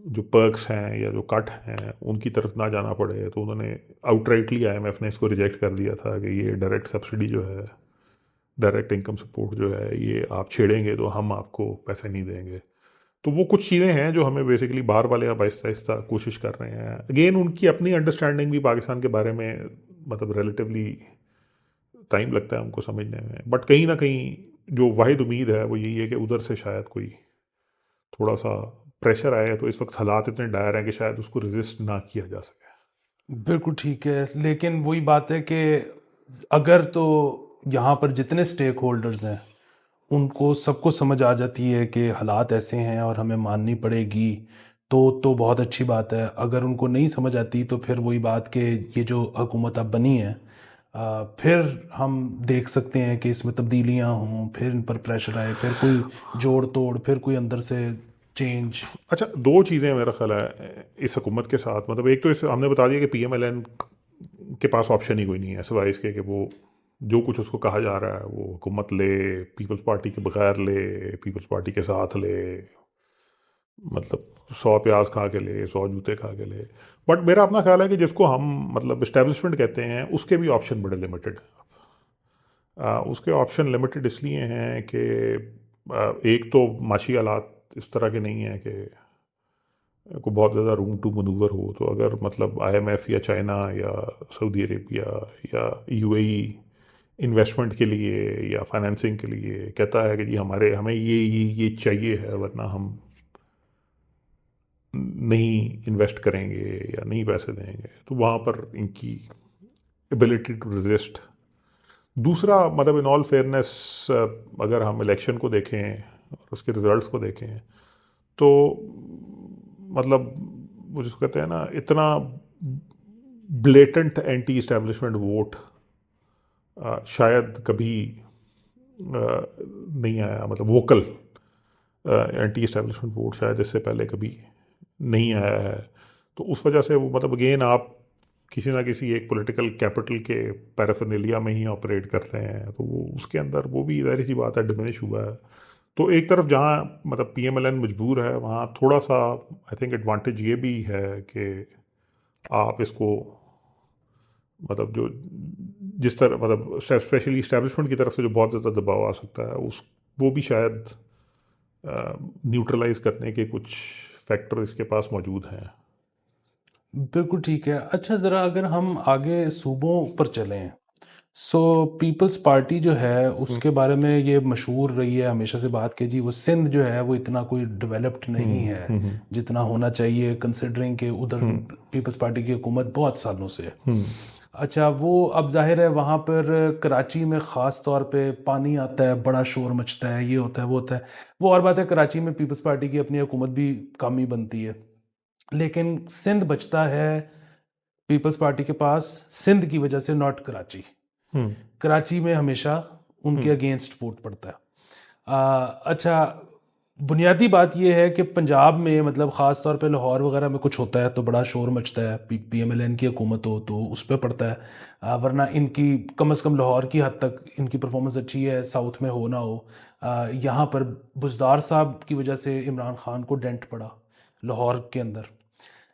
जो पर्क्स हैं या जो कट हैं उनकी तरफ ना जाना पड़े। तो उन्होंने आउटराइटली IMF ने इसको रिजेक्ट कर दिया था कि ये डायरेक्ट सब्सिडी जो है, डायरेक्ट इनकम सपोर्ट जो है, ये आप छेड़ेंगे तो हम आपको पैसे नहीं देंगे। तो वो कुछ चीज़ें हैं जो हमें बेसिकली बाहर वाले अब आहिस्ता आहिस्ता कोशिश कर रहे हैं। अगेन उनकी अपनी अंडरस्टैंडिंग भी पाकिस्तान के बारे में, मतलब रिलेटिवली टाइम लगता है उनको समझने में। बट कहीं ना कहीं जो वाहिद उम्मीद है वो यही है कि उधर से शायद कोई थोड़ा सा प्रेशर आए। तो इस वक्त हालात इतने डायर हैं कि शायद उसको रेजिस्ट ना किया जा सके। बिल्कुल ठीक है, लेकिन वही बात है कि अगर तो यहाँ पर जितने स्टेक होल्डर्स हैं उनको सबको समझ आ जाती है कि हालात ऐसे हैं और हमें माननी पड़ेगी, तो बहुत अच्छी बात है। अगर उनको नहीं समझ आती तो फिर वही बात कि ये जो हुकूमत अब बनी है, फिर हम देख सकते हैं कि इसमें तब्दीलियां हों, फिर इन पर प्रेशर आए, फिर कोई जोड़ तोड़, फिर कोई अंदर से चेंज। अच्छा, दो चीज़ें मेरा ख्याल है इस हुकूमत के साथ। मतलब एक तो इस हमने बता दिया कि PMLN के पास ऑप्शन ही कोई नहीं है सिवाय इसके कि वो जो कुछ उसको कहा जा रहा है वो हुकूमत ले, पीपल्स पार्टी के बगैर ले, पीपल्स पार्टी के साथ ले, मतलब 100 प्याज खा के ले, 100 जूते खा के ले। बट मेरा अपना ख्याल है कि जिसको हम मतलब इस्टेब्लिशमेंट कहते हैं उसके भी ऑप्शन बड़े लिमिटेड हैं। उसके ऑप्शन लिमिटेड इसलिए हैं कि एक तो माशी हालात इस तरह के नहीं हैं कि को बहुत ज़्यादा रूम टू मनूवर हो। तो अगर मतलब IMF या चाइना या सऊदी अरेबिया या UAE इन्वेस्टमेंट के लिए या फाइनेंसिंग के लिए कहता है कि जी हमें ये चाहिए है, वरना हम नहीं इन्वेस्ट करेंगे या नहीं पैसे देंगे, तो वहाँ पर इनकी एबिलिटी टू रेजिस्ट। दूसरा, मतलब इन ऑल फेयरनेस, अगर हम इलेक्शन को देखें और उसके रिजल्ट्स को देखें तो मतलब वो जिसको कहते हैं ना, इतना ब्लेटेंट एंटी इस्टेब्लिशमेंट वोट शायद कभी नहीं आया। मतलब वोकल एंटी इस्टेब्लिशमेंट वोट शायद इससे पहले कभी नहीं आया है। तो उस वजह से वो मतलब अगेन आप किसी ना किसी एक पॉलिटिकल कैपिटल के पैराफर्नेलिया में ही ऑपरेट करते हैं, तो वो उसके अंदर वो भी जाहिर सी बात है डिमिनिश हुआ है। तो एक तरफ जहाँ मतलब PMLN मजबूर है, वहाँ थोड़ा सा आई थिंक एडवांटेज ये भी है कि आप इसको मतलब जो जिस तरह मतलब स्पेशली इस्टेब्लिशमेंट की तरफ से जो बहुत ज़्यादा दबाव आ सकता है उस वो भी शायद न्यूट्रलाइज करने के कुछ फैक्टर इसके पास मौजूद हैं। बिल्कुल ठीक है। अच्छा, ज़रा अगर हम आगे सूबों पर चलें, सो पीपल्स पार्टी जो है उसके बारे में ये मशहूर रही है हमेशा से बात कि जी वो सिंध जो है वो इतना कोई डेवलप्ड नहीं है जितना होना चाहिए, कंसिडरिंग कि उधर पीपल्स पार्टी की हुकूमत बहुत सालों से है। अच्छा, वो अब जाहिर है वहाँ पर कराची में ख़ास तौर पे पानी आता है, बड़ा शोर मचता है, ये होता है वो होता है। वो और बात है, कराची में पीपल्स पार्टी की अपनी हुकूमत भी कम ही बनती है, लेकिन सिंध बचता है पीपल्स पार्टी के पास सिंध की वजह से, नॉट कराची। कराची में हमेशा उनके अगेंस्ट वोट पड़ता है। अच्छा, बुनियादी बात यह है कि पंजाब में मतलब ख़ास तौर पे लाहौर वगैरह में कुछ होता है तो बड़ा शोर मचता है, PMLN की हुकूमत हो तो उस पर पड़ता है। वरना इनकी कम से कम लाहौर की हद तक इनकी परफॉर्मेंस अच्छी है, साउथ में हो ना हो। यहाँ पर बुज़दार साहब की वजह से इमरान खान को डेंट पड़ा लाहौर के अंदर।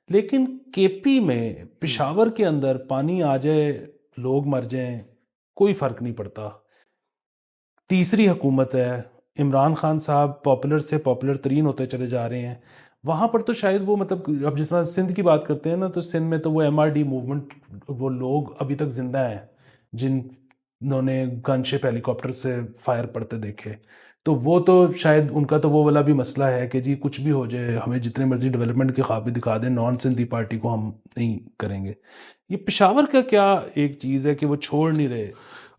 लेकिन KP में पेशावर के अंदर पानी आ जाए, लोग मर जाएं, कोई फ़र्क नहीं पड़ता। तीसरी हुकूमत है, इमरान खान साहब पॉपुलर से पॉपुलर तरीन होते चले जा रहे हैं। वहाँ पर तो शायद वो मतलब अब जिस तरह सिंध की बात करते हैं ना, तो सिंध में तो वो MRD मूवमेंट, वो लोग अभी तक जिंदा हैं जिन्होंने गनशिप हेलीकॉप्टर से फायर पड़ते देखे। तो वो तो शायद उनका तो वो वाला भी मसला है कि जी कुछ भी हो जाए, हमें जितने मर्जी डेवलपमेंट के ख्वाब भी दिखा दें, नॉन सिंधी पार्टी को हम नहीं करेंगे। ये पेशावर का क्या एक चीज़ है कि वो छोड़ नहीं रहे।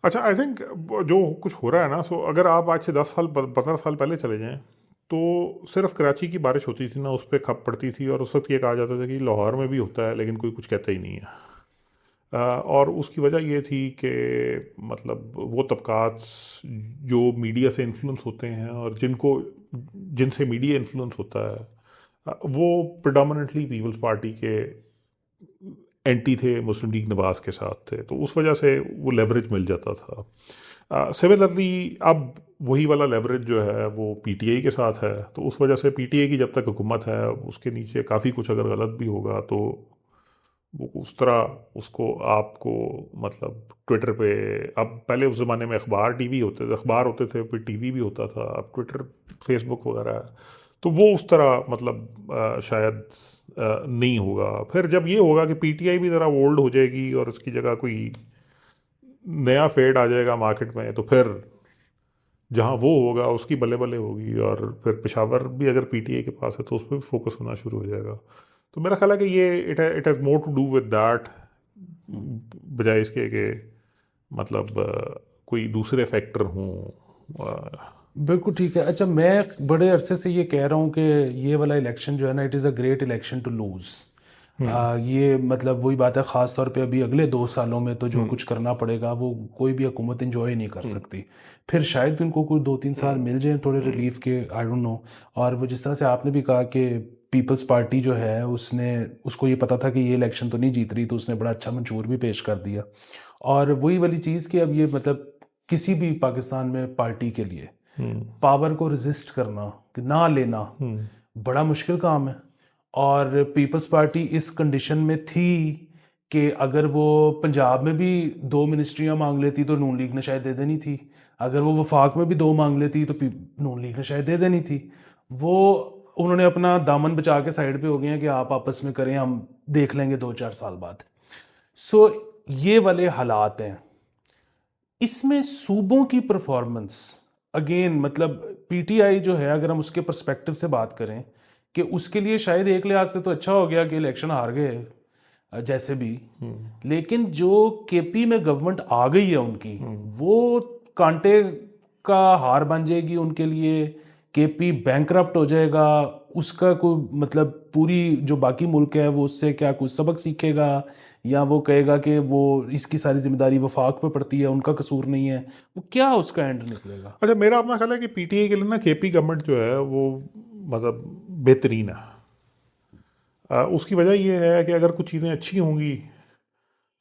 अच्छा, आई थिंक जो कुछ हो रहा है ना, सो अगर आप आज से 10 साल 15 साल पहले चले जाएं तो सिर्फ कराची की बारिश होती थी ना, उस पर खप पड़ती थी और उस वक्त ये कहा जाता था कि लाहौर में भी होता है लेकिन कोई कुछ कहता ही नहीं है। और उसकी वजह ये थी कि मतलब वो तबकात जो मीडिया से इन्फ्लुएंस होते हैं और जिनसे मीडिया इन्फ्लुएंस होता है, वो प्रेडोमिनेटली पीपल्स पार्टी के एंटी थे, मुस्लिम लीग नवाज के साथ थे, तो उस वजह से वो लेवरेज मिल जाता था। सिमिलरली अब वही वाला लेवरेज जो है वो PTI के साथ है, तो उस वजह से PTI की जब तक हुकूमत है उसके नीचे काफ़ी कुछ अगर गलत भी होगा तो वो उस तरह उसको आपको मतलब ट्विटर पे, अब पहले उस ज़माने में अखबार होते थे, फिर TV भी होता था, अब ट्विटर फेसबुक वगैरह है, तो वो उस तरह मतलब शायद नहीं होगा। फिर जब ये होगा कि PTI भी ज़रा ओल्ड हो जाएगी और उसकी जगह कोई नया फेड आ जाएगा मार्केट में, तो फिर जहाँ वो होगा उसकी बल्ले बल्ले होगी, और फिर पेशावर भी अगर PTI के पास है तो उस पर भी फोकस होना शुरू हो जाएगा। तो मेरा ख्याल है कि ये it has more to do with that, बजाय इसके कि मतलब कोई दूसरे फैक्टर हों। बिल्कुल ठीक है। अच्छा, मैं बड़े अरसे से ये कह रहा हूँ कि ये वाला इलेक्शन जो है ना, it is a great election to lose. ये मतलब वही बात है, ख़ास तौर पे अभी अगले 2 सालों में तो जो कुछ करना पड़ेगा वो कोई भी हुकूमत इंजॉय नहीं कर सकती। फिर शायद उनको कोई 2-3 साल मिल जाए थोड़े रिलीफ के, आई डोंट नो। और वो जिस तरह से आपने भी कहा कि पीपल्स पार्टी जो है उसको ये पता था कि ये इलेक्शन तो नहीं जीत रही, तो उसने बड़ा अच्छा मंशूर भी पेश कर दिया। और वही वाली चीज़ कि अब ये मतलब किसी भी पाकिस्तान में पार्टी के लिए पावर को रेजिस्ट करना, कि ना लेना, बड़ा मुश्किल काम है। और पीपल्स पार्टी इस कंडीशन में थी कि अगर वो पंजाब में भी 2 मिनिस्ट्रियां मांग लेती तो नून लीग ने शायद दे देनी थी। अगर वो वफाक में भी 2 मांग लेती तो नून लीग ने शायद दे देनी थी। वो उन्होंने अपना दामन बचा के साइड पे हो गए हैं कि आप आपस में करें, हम देख लेंगे 2-4 साल बाद। सो ये वाले हालात हैं। इसमें सूबों की परफॉर्मेंस अगेन मतलब PTI जो है, अगर हम उसके पर्सपेक्टिव से बात करें कि उसके लिए शायद एक लिहाज से तो अच्छा हो गया कि इलेक्शन हार गए जैसे भी। लेकिन जो KP में गवर्नमेंट आ गई है उनकी, वो कांटे का हार बन जाएगी उनके लिए। KP बैंकरप्ट हो जाएगा, उसका कोई मतलब पूरी जो बाकी मुल्क है वो उससे क्या कुछ सबक सीखेगा, या वो कहेगा कि वो इसकी सारी जिम्मेदारी वफाक पे पड़ती है, उनका कसूर नहीं है, वो क्या उसका एंड निकलेगा। अच्छा, मेरा अपना ख्याल है कि PTI के लिए ना KP गवर्नमेंट जो है वो मतलब बेहतरीन है। उसकी वजह ये है कि अगर कुछ चीज़ें अच्छी होंगी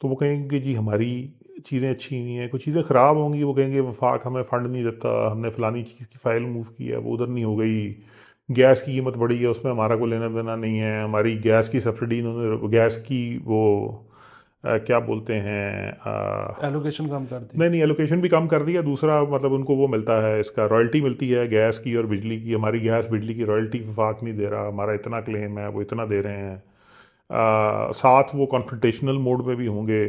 तो वो कहेंगे कि जी हमारी चीज़ें अच्छी नहीं है, कुछ चीज़ें ख़राब होंगी वो कहेंगे वफाक हमें फ़ंड नहीं देता, हमने फ़लानी चीज़ की फ़ाइल मूव की है वो उधर नहीं हो गई, गैस की कीमत बढ़ी है उसमें हमारा कोई लेना देना नहीं है, हमारी गैस की सब्सिडी इन्होंने गैस की वो क्या बोलते हैं, एलोकेशन कम कर दी। नहीं नहीं एलोकेशन भी कम कर दिया। दूसरा मतलब उनको वो मिलता है, इसका रॉयल्टी मिलती है गैस की और बिजली की, हमारी गैस बिजली की रॉयल्टी वफाक नहीं दे रहा, हमारा इतना क्लेम है वो इतना दे रहे हैं। साथ वो कॉन्फ्रंटेशनल मोड में भी होंगे।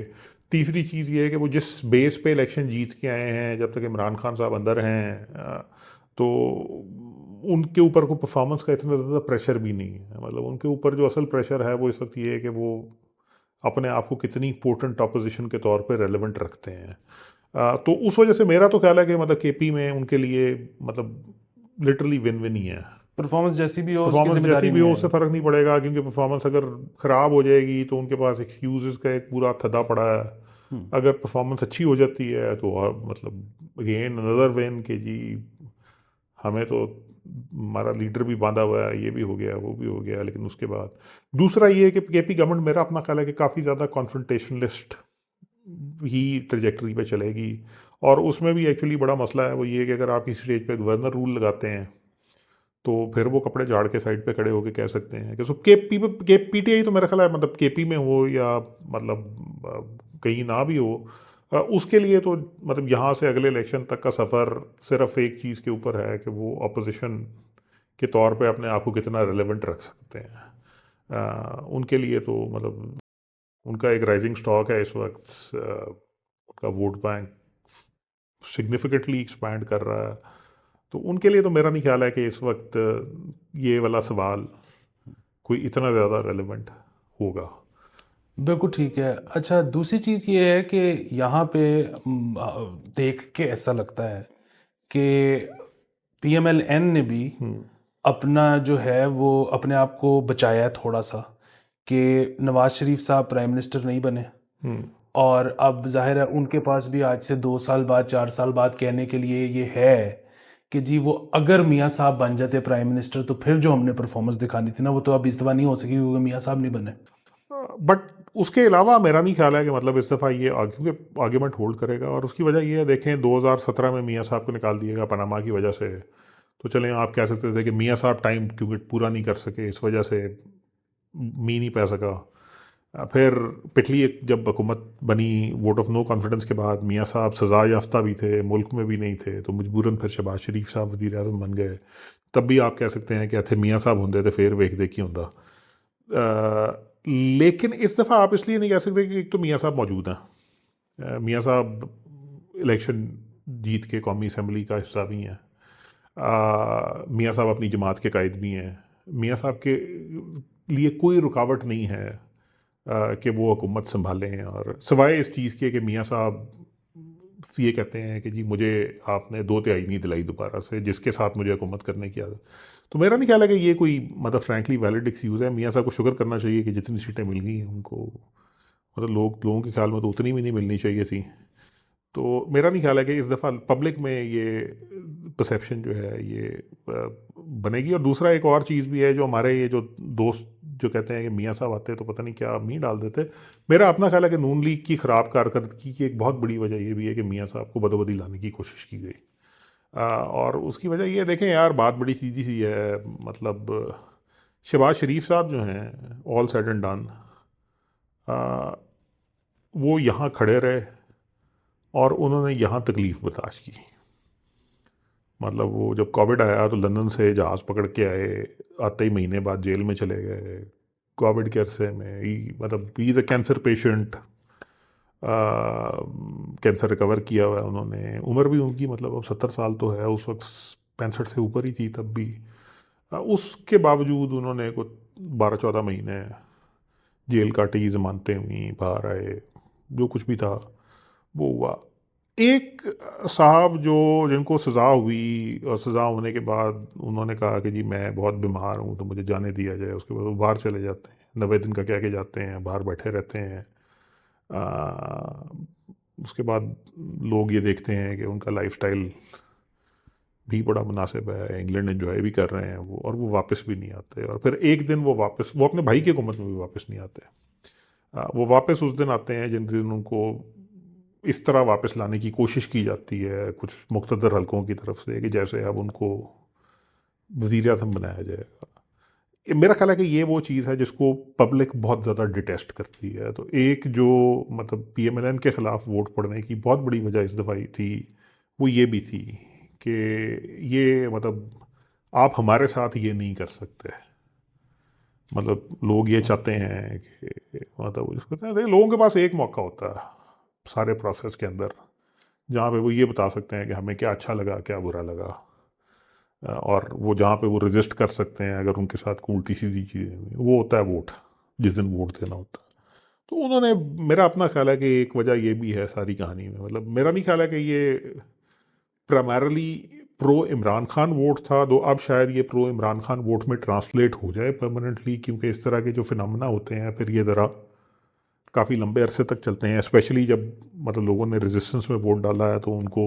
तीसरी चीज़ ये है कि वो जिस बेस पे इलेक्शन जीत के आए हैं, जब तक इमरान खान साहब अंदर हैं तो उनके ऊपर को परफॉर्मेंस का इतना ज़्यादा प्रेशर भी नहीं है। मतलब उनके ऊपर जो असल प्रेशर है वो इस वक्त ये है कि वो अपने आप को कितनी पोर्टेंट ऑपोजिशन के तौर पे रेलेवेंट रखते हैं। तो उस वजह से मेरा तो ख्याल है कि मतलब KP में उनके लिए मतलब लिटरली विन विन ही है। परफॉर्मेंस जैसी भी हो उसकी परफॉर्मेंस जैसी जिम्मेदारी भी नहीं हो उससे आएगी। फ़र्क नहीं पड़ेगा, क्योंकि परफॉर्मेंस अगर ख़राब हो जाएगी तो उनके पास एक्सक्यूज़ का एक पूरा थदा पड़ा है। अगर परफॉर्मेंस अच्छी हो जाती है तो मतलब अगेन अनदर विन के जी हमें तो हमारा लीडर भी बांधा हुआ है, ये भी हो गया, वो भी हो गया। लेकिन उसके बाद दूसरा ये है कि केपी गवर्नमेंट, मेरा अपना ख्याल है कि काफ़ी ज़्यादा कॉन्फ्रंटेशनलिस्ट ही ट्रेजेक्टरी पे चलेगी। और उसमें भी एक्चुअली बड़ा मसला है वो ये है कि अगर आप किसी स्टेज पे गवर्नर रूल लगाते हैं तो फिर वो कपड़े झाड़ के साइड पे खड़े होके कह सकते हैं कि सो के पीटीआई तो मेरा ख्याल है मतलब केपी में हो या मतलब कहीं ना भी हो, उसके लिए तो मतलब यहाँ से अगले इलेक्शन तक का सफ़र सिर्फ एक चीज़ के ऊपर है कि वो अपोजिशन के तौर पे अपने आप को कितना रेलेवेंट रख सकते हैं। उनके लिए तो मतलब उनका एक राइजिंग स्टॉक है इस वक्त, उनका वोट बैंक सिग्निफिकेंटली एक्सपैंड कर रहा है। तो उनके लिए तो मेरा नहीं ख्याल है कि इस वक्त ये वाला सवाल कोई इतना ज़्यादा रेलेवेंट होगा। बिल्कुल ठीक है। अच्छा, दूसरी चीज़ ये है कि यहाँ पे देख के ऐसा लगता है कि पीएमएल-एन ने भी अपना जो है वो अपने आप को बचाया है थोड़ा सा, कि नवाज शरीफ साहब प्राइम मिनिस्टर नहीं बने और अब जाहिर है उनके पास भी आज से 2 साल बाद 4 साल बाद कहने के लिए ये है कि जी वो अगर मियाँ साहब बन जाते प्राइम मिनिस्टर तो फिर जो हमने परफॉर्मेंस दिखानी थी ना वो तो अब इस दफ़ा नहीं हो सकी क्योंकि मियाँ साहब नहीं बने। बट उसके अलावा मेरा नहीं ख्याल है कि मतलब इस दफ़ा ये क्योंकि आर्ग्यूमेंट होल्ड करेगा। और उसकी वजह ये है, देखें 2017 में मियाँ साहब को निकाल दिएगा पनामा की वजह से। तो चलें आप कह सकते थे कि मियाँ साहब टाइम क्योंकि पूरा नहीं कर सके इस वजह से मी नहीं पै सका। फिर पिछली एक जब हुकूमत बनी वोट ऑफ नो कॉन्फिडेंस के बाद मियाँ साहब सज़ा याफ्ता भी थे, मुल्क में भी नहीं थे, तो मजबूरन फिर शहबाज शरीफ साहब वज़ीर आज़म बन गए। तब भी आप कह सकते हैं कि इतने मियाँ साहब होंगे तो फिर वेख देखी होंदा। लेकिन इस दफ़ा आप इसलिए नहीं कह सकते कि एक तो मियाँ साहब मौजूद हैं। मियाँ साहब इलेक्शन जीत के कौमी असम्बली का हिस्सा भी हैं। मियाँ साहब अपनी जमात के कायद भी हैं। मियाँ साहब के लिए कोई रुकावट नहीं है कि वो हुकूमत संभालें, और सिवाय इस चीज़ के कि मियाँ साहब ये कहते हैं कि जी मुझे आपने 2/3 नहीं दिलाई दोबारा से, जिसके साथ मुझे हुकूमत करने की आदत। तो मेरा नहीं ख्याल है कि ये कोई मतलब फ्रैंकली वैलिड एक्सक्यूज़ है। मियाँ साहब को शुक्र करना चाहिए कि जितनी सीटें मिल गई हैं उनको, मतलब लोगों के ख्याल में तो उतनी भी नहीं मिलनी चाहिए थी। तो मेरा नहीं ख्याल है कि इस दफ़ा पब्लिक में ये परसेप्शन जो है ये बनेगी। और दूसरा एक और चीज़ भी है, जो हमारे ये जो दोस्त जो कहते हैं कि मियाँ साहब आते तो पता नहीं क्या मी डाल देते। मेरा अपना ख्याल है कि नून लीग की ख़राब कारकर्दगी की एक बहुत बड़ी वजह ये भी है कि मियाँ साहब को बदोबदी लाने की कोशिश की गई। और उसकी वजह ये देखें यार, बात बड़ी सीधी सी है। मतलब शहबाज शरीफ साहब जो हैं, ऑल सेड एंड डन, वो यहाँ खड़े रहे और उन्होंने यहाँ तकलीफ़ बर्दाश्त की। मतलब वो जब कोविड आया तो लंदन से जहाज़ पकड़ के आए, आते ही महीने बाद जेल में चले गए कोविड के अरसे में ही। मतलब he is a cancer patient, cancer recover किया हुआ है उन्होंने। उम्र भी उनकी मतलब अब 70 साल तो है, उस वक्त 65 से ऊपर ही थी तब भी। उसके बावजूद उन्होंने कुछ 12-14 महीने जेल काटी, ज़मानतें हुई, बाहर आए, जो कुछ भी था वो हुआ। एक साहब जो जिनको सज़ा हुई और सज़ा होने के बाद उन्होंने कहा कि जी मैं बहुत बीमार हूँ तो मुझे जाने दिया जाए, उसके बाद वो बाहर चले जाते हैं, 90 दिन का कह के जाते हैं, बाहर बैठे रहते हैं। उसके बाद लोग ये देखते हैं कि उनका लाइफस्टाइल भी बड़ा मुनासिब है, इंग्लैंड एंजॉय भी कर रहे हैं वो, और वो वापस भी नहीं आते। और फिर एक दिन वो अपने भाई की हुकूमत में भी वापस नहीं आते। वो वापस उस दिन आते हैं जिन दिन उनको इस तरह वापस लाने की कोशिश की जाती है कुछ मुख्तदर हलकों की तरफ से कि जैसे अब उनको वज़ीर आज़म बनाया जाएगा। मेरा ख्याल है कि ये वो चीज़ है जिसको पब्लिक बहुत ज़्यादा डिटेस्ट करती है। तो एक जो मतलब पीएमएलएन के ख़िलाफ़ वोट पड़ने की बहुत बड़ी वजह इस दफ़ा थी, वो ये भी थी कि ये मतलब आप हमारे साथ ये नहीं कर सकते। मतलब लोग ये चाहते हैं कि मतलब इसको कहते हैं, लोगों के पास एक मौका होता है सारे प्रोसेस के अंदर जहाँ पे वो ये बता सकते हैं कि हमें क्या अच्छा लगा क्या बुरा लगा, और वो जहाँ पे वो रेजिस्ट कर सकते हैं अगर उनके साथ कोई उल्टी सीधी चीज़ें हुई, वो होता है वोट, जिस दिन वोट देना होता है। तो उन्होंने, मेरा अपना ख्याल है कि एक वजह ये भी है सारी कहानी में। मतलब मेरा नहीं ख्याल है कि ये primarily pro Imran Khan vote था, दो अब शायद ये प्रो इमरान खान वोट में ट्रांसलेट हो जाए परमानेंटली, क्योंकि इस तरह के जो फिनोमेना होते हैं फिर ये ज़रा काफ़ी लंबे अरसे तक चलते हैं। स्पेशली जब मतलब लोगों ने रेजिस्टेंस में वोट डाला है तो उनको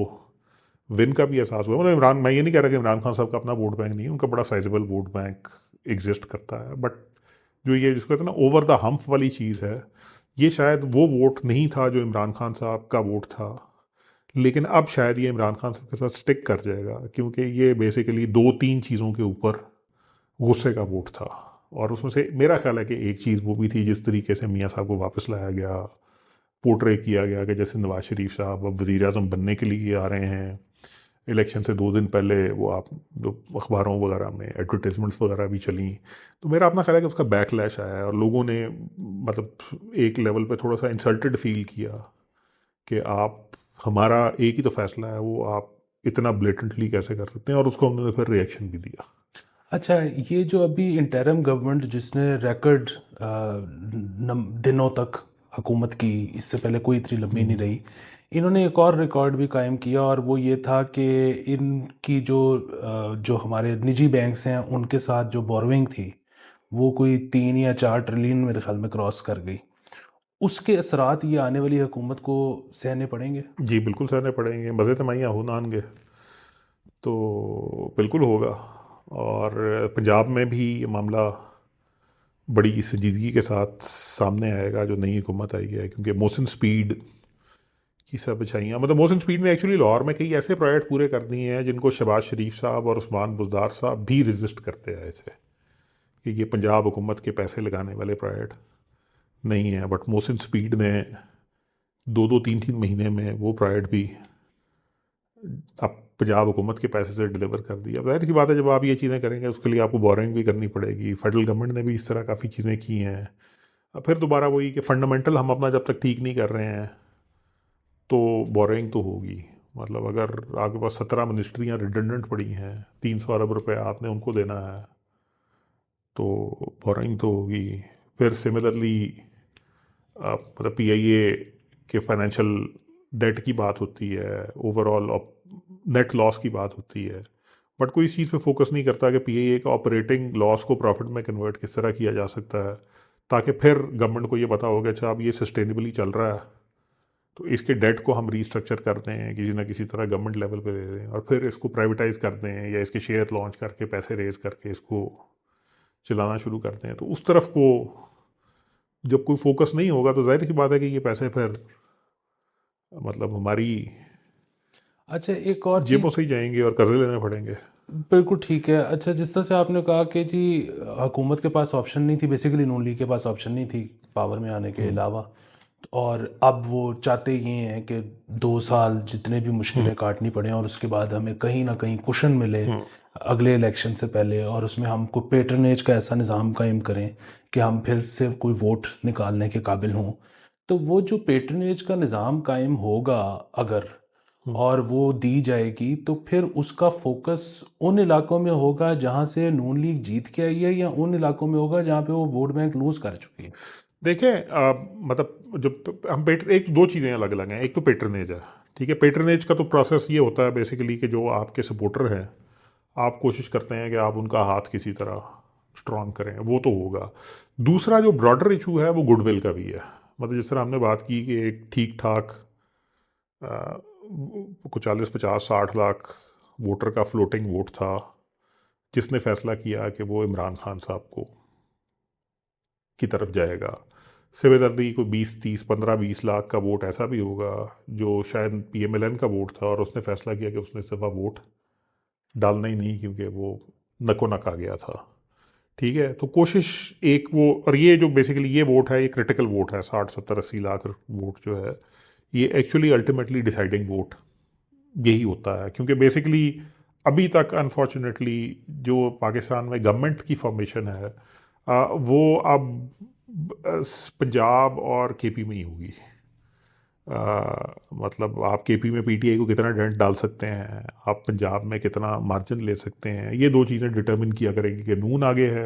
विन का भी एहसास हुआ। मतलब इमरान, मैं ये नहीं कह रहा कि इमरान खान साहब का अपना वोट बैंक नहीं है, उनका बड़ा साइजेबल वोट बैंक एग्जिस्ट करता है, बट जो ये जिसको कहते हैं ना ओवर द हम्प वाली चीज़ है, ये शायद वो वोट नहीं था जो इमरान खान साहब का वोट था, लेकिन अब शायद ये इमरान खान साहब के साथ स्टिक कर जाएगा, क्योंकि ये बेसिकली दो तीन चीज़ों के ऊपर गुस्से का वोट था। और उसमें से मेरा ख्याल है कि एक चीज़ वो भी थी जिस तरीके से मियाँ साहब को वापस लाया गया, पोर्ट्रे किया गया कि जैसे नवाज शरीफ साहब अब वज़ीर आज़म बनने के लिए आ रहे हैं, इलेक्शन से 2 दिन पहले वो आप जो अखबारों वगैरह में एडवर्टाइजमेंट्स वगैरह भी चली, तो मेरा अपना ख्याल है कि उसका बैकलैश आया है और लोगों ने मतलब एक लेवल पे थोड़ा सा इंसल्टेड फील किया कि आप, हमारा एक ही तो फैसला है, वो आप इतना ब्लेटेंटली कैसे कर सकते हैं, और उसको उन्होंने फिर रिएक्शन भी दिया। अच्छा, ये जो अभी इंटरिम गवर्नमेंट जिसने रिकॉर्ड दिनों तक हुकूमत की, इससे पहले कोई इतनी लंबी नहीं रही, इन्होंने एक और रिकॉर्ड भी कायम किया और वो ये था कि इनकी जो हमारे निजी बैंक्स हैं उनके साथ जो बोरोइंग थी वो कोई 3 या 4 ट्रिलियन मेरे ख्याल में क्रॉस कर गई। उसके असरात ये आने वाली हुकूमत को सहने पड़ेंगे। जी बिल्कुल सहने पड़ेंगे, मज़े तमाइयाँ हो नानगे, तो बिल्कुल होगा। और पंजाब में भी ये मामला बड़ी संजीदगी के साथ सामने आएगा जो नई हुकूमत आई है, क्योंकि मोहसिन स्पीड की सब अच्छाइयाँ, मतलब मोहसिन स्पीड ने एक्चुअली लाहौर में कई ऐसे प्रोजेक्ट पूरे कर दिए हैं जिनको शहबाज शरीफ साहब और उस्मान बुज़दार साहब भी रेजिस्ट करते आए थे कि ये पंजाब हुकूमत के पैसे लगाने वाले प्रोजेक्ट नहीं है, बट मोहसिन स्पीड ने 2-2 3-3 महीने में वो प्रोजेक्ट भी अब पंजाब हुकूमत के पैसे से डिलीवर कर दिया। अब जाहिर सी बात है, जब आप ये चीज़ें करेंगे उसके लिए आपको बोरिंग भी करनी पड़ेगी। फेडरल गवर्नमेंट ने भी इस तरह काफ़ी चीज़ें की हैं। अब फिर दोबारा वही कि फंडामेंटल हम अपना जब तक ठीक नहीं कर रहे हैं तो बोरिंग तो होगी। मतलब अगर आपके पास 17 मिनिस्ट्रियाँ रिडंडेंट पड़ी हैं, 300 अरब रुपए आपने उनको देना है, तो बोरिंग तो होगी। फिर सिमिलरली मतलब PIA के फाइनेंशियल डेट की बात होती है, ओवरऑल नेट लॉस की बात होती है, बट कोई इस चीज़ पे फोकस नहीं करता कि PIA का ऑपरेटिंग लॉस को प्रॉफिट में कन्वर्ट किस तरह किया जा सकता है, ताकि फिर गवर्नमेंट को ये पता होगा अच्छा अब ये सस्टेनेबली चल रहा है, तो इसके डेट को हम रीस्ट्रक्चर कर दें, किसी ना किसी तरह गवर्नमेंट लेवल पे दे दें, और फिर इसको प्राइवेटाइज कर दें या इसके शेयर लॉन्च करके पैसे रेज करके इसको चलाना शुरू करते हैं। तो उस तरफ को जब कोई फोकस नहीं होगा तो जाहिर सी बात है कि ये पैसे फिर मतलब हमारी अच्छा, एक और जेबों चीज़। से ही जाएंगे और कर्जे लेने पड़ेंगे। बिल्कुल ठीक है। अच्छा, जिस तरह से आपने कहा कि जी हुकूमत के पास ऑप्शन नहीं थी, बेसिकली नून लीग के पास ऑप्शन नहीं थी पावर में आने के अलावा, और अब वो चाहते ये हैं कि 2 साल जितने भी मुश्किलें काटनी पड़े और उसके बाद हमें कहीं ना कहीं कुशन मिले अगले इलेक्शन से पहले, और उसमें हम कोई पेट्रनेज का ऐसा निज़ाम कायम करें कि हम फिर से कोई वोट निकालने के काबिल हों। तो वो जो पेट्रनेज का निज़ाम कायम होगा अगर, और वो दी जाएगी, तो फिर उसका फोकस उन इलाकों में होगा जहां से नून लीग जीत के आई है, या उन इलाकों में होगा जहां पे वो वोट बैंक लूज कर चुकी है। देखें मतलब जब हम एक दो चीज़ें अलग अलग हैं। एक तो पेट्रनेज है, ठीक है। पेट्रनेज का तो प्रोसेस ये होता है बेसिकली कि जो आपके सपोर्टर हैं, आप कोशिश करते हैं कि आप उनका हाथ किसी तरह स्ट्रॉन्ग करें, वो तो होगा। दूसरा जो ब्रॉडर इशू है वो गुडविल का भी है। मतलब जिस तरह हमने बात की कि एक ठीक ठाक कुछ 40-50-60 लाख वोटर का फ्लोटिंग वोट था जिसने फैसला किया कि वो इमरान खान साहब को की तरफ जाएगा। सिमिलरली कोई 20-30-15-20 लाख का वोट ऐसा भी होगा जो शायद PMLN का वोट था और उसने फैसला किया कि उसने सिर्फ वोट डालना ही नहीं, क्योंकि वो नको नक आ गया था। ठीक है, तो कोशिश एक वो, और ये जो बेसिकली ये वोट है ये क्रिटिकल वोट है, 60-70-80 लाख वोट जो है ये एक्चुअली अल्टीमेटली डिसाइडिंग वोट यही होता है, क्योंकि बेसिकली अभी तक अनफॉर्चुनेटली जो पाकिस्तान में गवर्नमेंट की फॉर्मेशन है वो अब पंजाब और KP में ही होगी। मतलब आप KP में PTI को कितना डेंट डाल सकते हैं, आप पंजाब में कितना मार्जिन ले सकते हैं, ये दो चीज़ें डिटर्मिन किया करेंगी कि नून आगे है।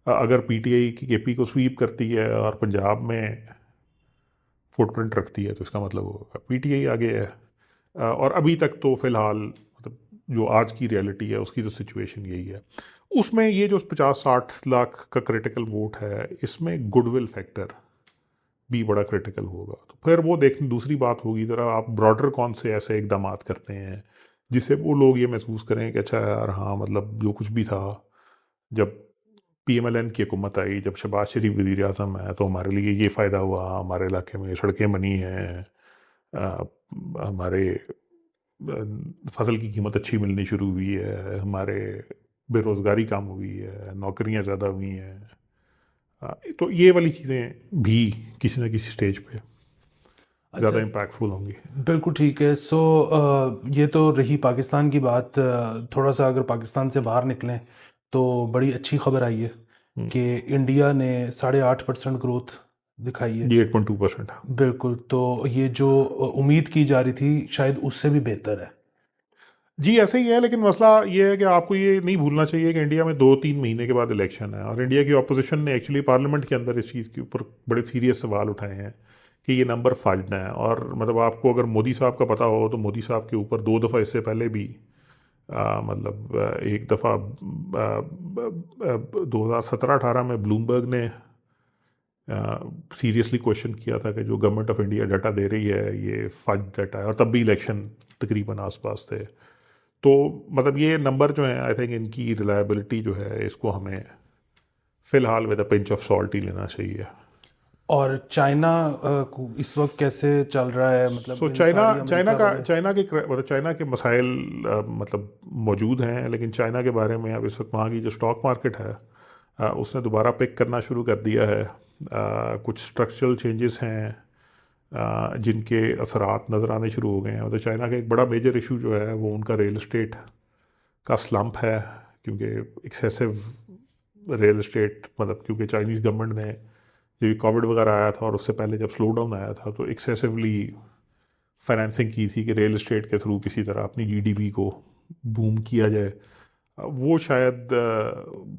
अगर PTI की KP को स्वीप करती है और पंजाब में फुटप्रिंट रखती है तो इसका मतलब होगा PTI आगे है। और अभी तक तो फिलहाल मतलब जो आज की रियलिटी है उसकी तो सिचुएशन यही है। उसमें ये जो 50-60 लाख का क्रिटिकल वोट है इसमें गुडविल फैक्टर भी बड़ा क्रिटिकल होगा। तो फिर वो देखने दूसरी बात होगी ज़रा आप ब्रॉडर कौन से ऐसे इकदाम करते हैं जिससे वो लोग ये महसूस करें कि अच्छा यार हाँ मतलब जो कुछ भी था, जब PMLN की हुकूमत आई, जब शहबाज शरीफ वज़ीर आज़म है तो हमारे लिए ये फ़ायदा हुआ, हमारे इलाके में सड़कें बनी हैं, अ, हमारे फसल की कीमत अच्छी मिलनी शुरू हुई है, हमारे बेरोज़गारी कम हुई है, नौकरियां ज़्यादा हुई हैं। तो ये वाली चीज़ें भी किसी न किसी स्टेज पे ज़्यादा अच्छा, इम्पैक्टफुल होंगी। बिल्कुल ठीक है। सो ये तो रही पाकिस्तान की बात। थोड़ा सा अगर पाकिस्तान से बाहर निकलें तो बड़ी अच्छी खबर आई है हम्म, कि इंडिया ने 8.5% ग्रोथ दिखाई है। ये 8.2% है। बिल्कुल, तो ये जो उम्मीद की जा रही थी शायद उससे भी बेहतर है। जी ऐसे ही है, लेकिन मसला ये है कि आपको ये नहीं भूलना चाहिए कि इंडिया में 2-3 महीने के बाद इलेक्शन है, और इंडिया की ऑपोजिशन ने एक्चुअली पार्लियामेंट के अंदर इस चीज़ के ऊपर बड़े सीरियस सवाल उठाए हैं कि ये नंबर फज्ड है। और मतलब आपको अगर मोदी साहब का पता हो तो मोदी साहब के ऊपर 2 दफ़ा इससे पहले भी मतलब एक दफ़ा 2017-18 में ब्लूमबर्ग ने सीरियसली क्वेश्चन किया था कि जो गवर्नमेंट ऑफ इंडिया डाटा दे रही है ये फज डाटा है, और तब भी इलेक्शन तकरीबन आसपास थे। तो मतलब ये नंबर जो है आई थिंक इनकी रिलायबिलिटी जो है इसको हमें फ़िलहाल with a pinch of salt ही लेना चाहिए। और चाइना इस वक्त कैसे चल रहा है, मतलब सो इन चाइना सारी चाइना अमेरिका का वाले। चाइना के मसाइल मतलब मौजूद हैं, लेकिन चाइना के बारे में अब इस वक्त वहाँ की जो स्टॉक मार्केट है उसने दोबारा पिक करना शुरू कर दिया है। कुछ स्ट्रक्चरल चेंजेस हैं जिनके असरात नज़र आने शुरू हो गए हैं। मतलब चाइना का एक बड़ा मेजर इशू जो है वो उनका रियल एस्टेट का स्लम्प है, क्योंकि एक्सेसिव रियल एस्टेट, मतलब क्योंकि चाइनीज़ गवर्नमेंट ने जब कोविड वगैरह आया था और उससे पहले जब स्लो डाउन आया था तो एक्सेसिवली फाइनेंसिंग की थी कि रियल एस्टेट के थ्रू किसी तरह अपनी GDP को बूम किया जाए। वो शायद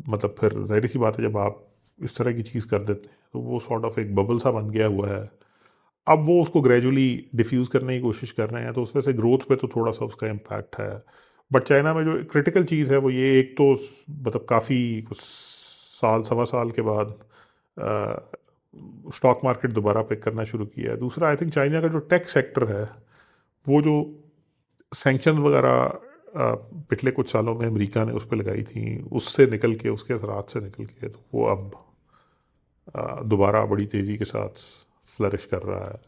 मतलब फिर ज़ाहिर सी बात है जब आप इस तरह की चीज़ कर देते हैं तो वो सॉर्ट ऑफ एक बबल सा बन गया हुआ है। अब वो उसको ग्रेजुअली डिफ्यूज़ करने की कोशिश कर रहे हैं, तो उस वजह से ग्रोथ पे तो थोड़ा सा उसका इम्पैक्ट है। बट चाइना में जो क्रिटिकल चीज़ है वो ये, एक तो मतलब काफ़ी कुछ साल सवा साल के बाद स्टॉक मार्केट दोबारा पिक करना शुरू किया है। दूसरा आई थिंक चाइना का जो टेक सेक्टर है वो जो सैंक्शन वगैरह पिछले कुछ सालों में अमेरिका ने उस पर लगाई थी उससे निकल के, उसके असरात से निकल के, तो वो अब दोबारा बड़ी तेज़ी के साथ फ्लरिश कर रहा है।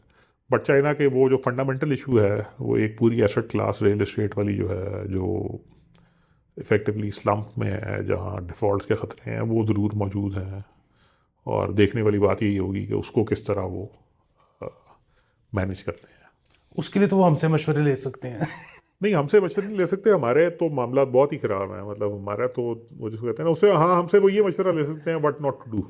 बट चाइना के वो जो फंडामेंटल इशू है वो एक पूरी एसेट क्लास रियल एस्टेट वाली जो है, जो इफ़ेक्टिवली स्लम्प में है, जहाँ डिफ़ॉल्ट के ख़तरे हैं वो ज़रूर मौजूद हैं। और देखने वाली बात यही होगी कि उसको किस तरह वो मैनेज करते हैं। उसके लिए तो वो हमसे मशवरे ले सकते हैं। नहीं, हमसे मशवरे नहीं ले सकते, हमारे तो मामला बहुत ही ख़राब हैं। मतलब हमारा तो वो जिसको कहते हैं ना, उससे हाँ हमसे वो ये मशवरा ले सकते हैं what not to do.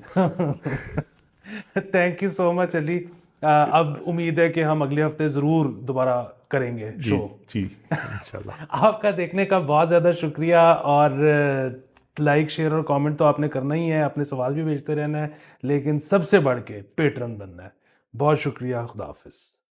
Thank you so much Ali. अब उम्मीद है कि हम अगले हफ्ते ज़रूर दोबारा करेंगे जी शो। जी, इंशाल्लाह। आपका देखने का बहुत ज़्यादा शुक्रिया। और लाइक शेयर और कमेंट तो आपने करना ही है, अपने सवाल भी भेजते रहना है, लेकिन सबसे बढ़ के पेट्रन बनना है। बहुत शुक्रिया। खुदा हाफिज़।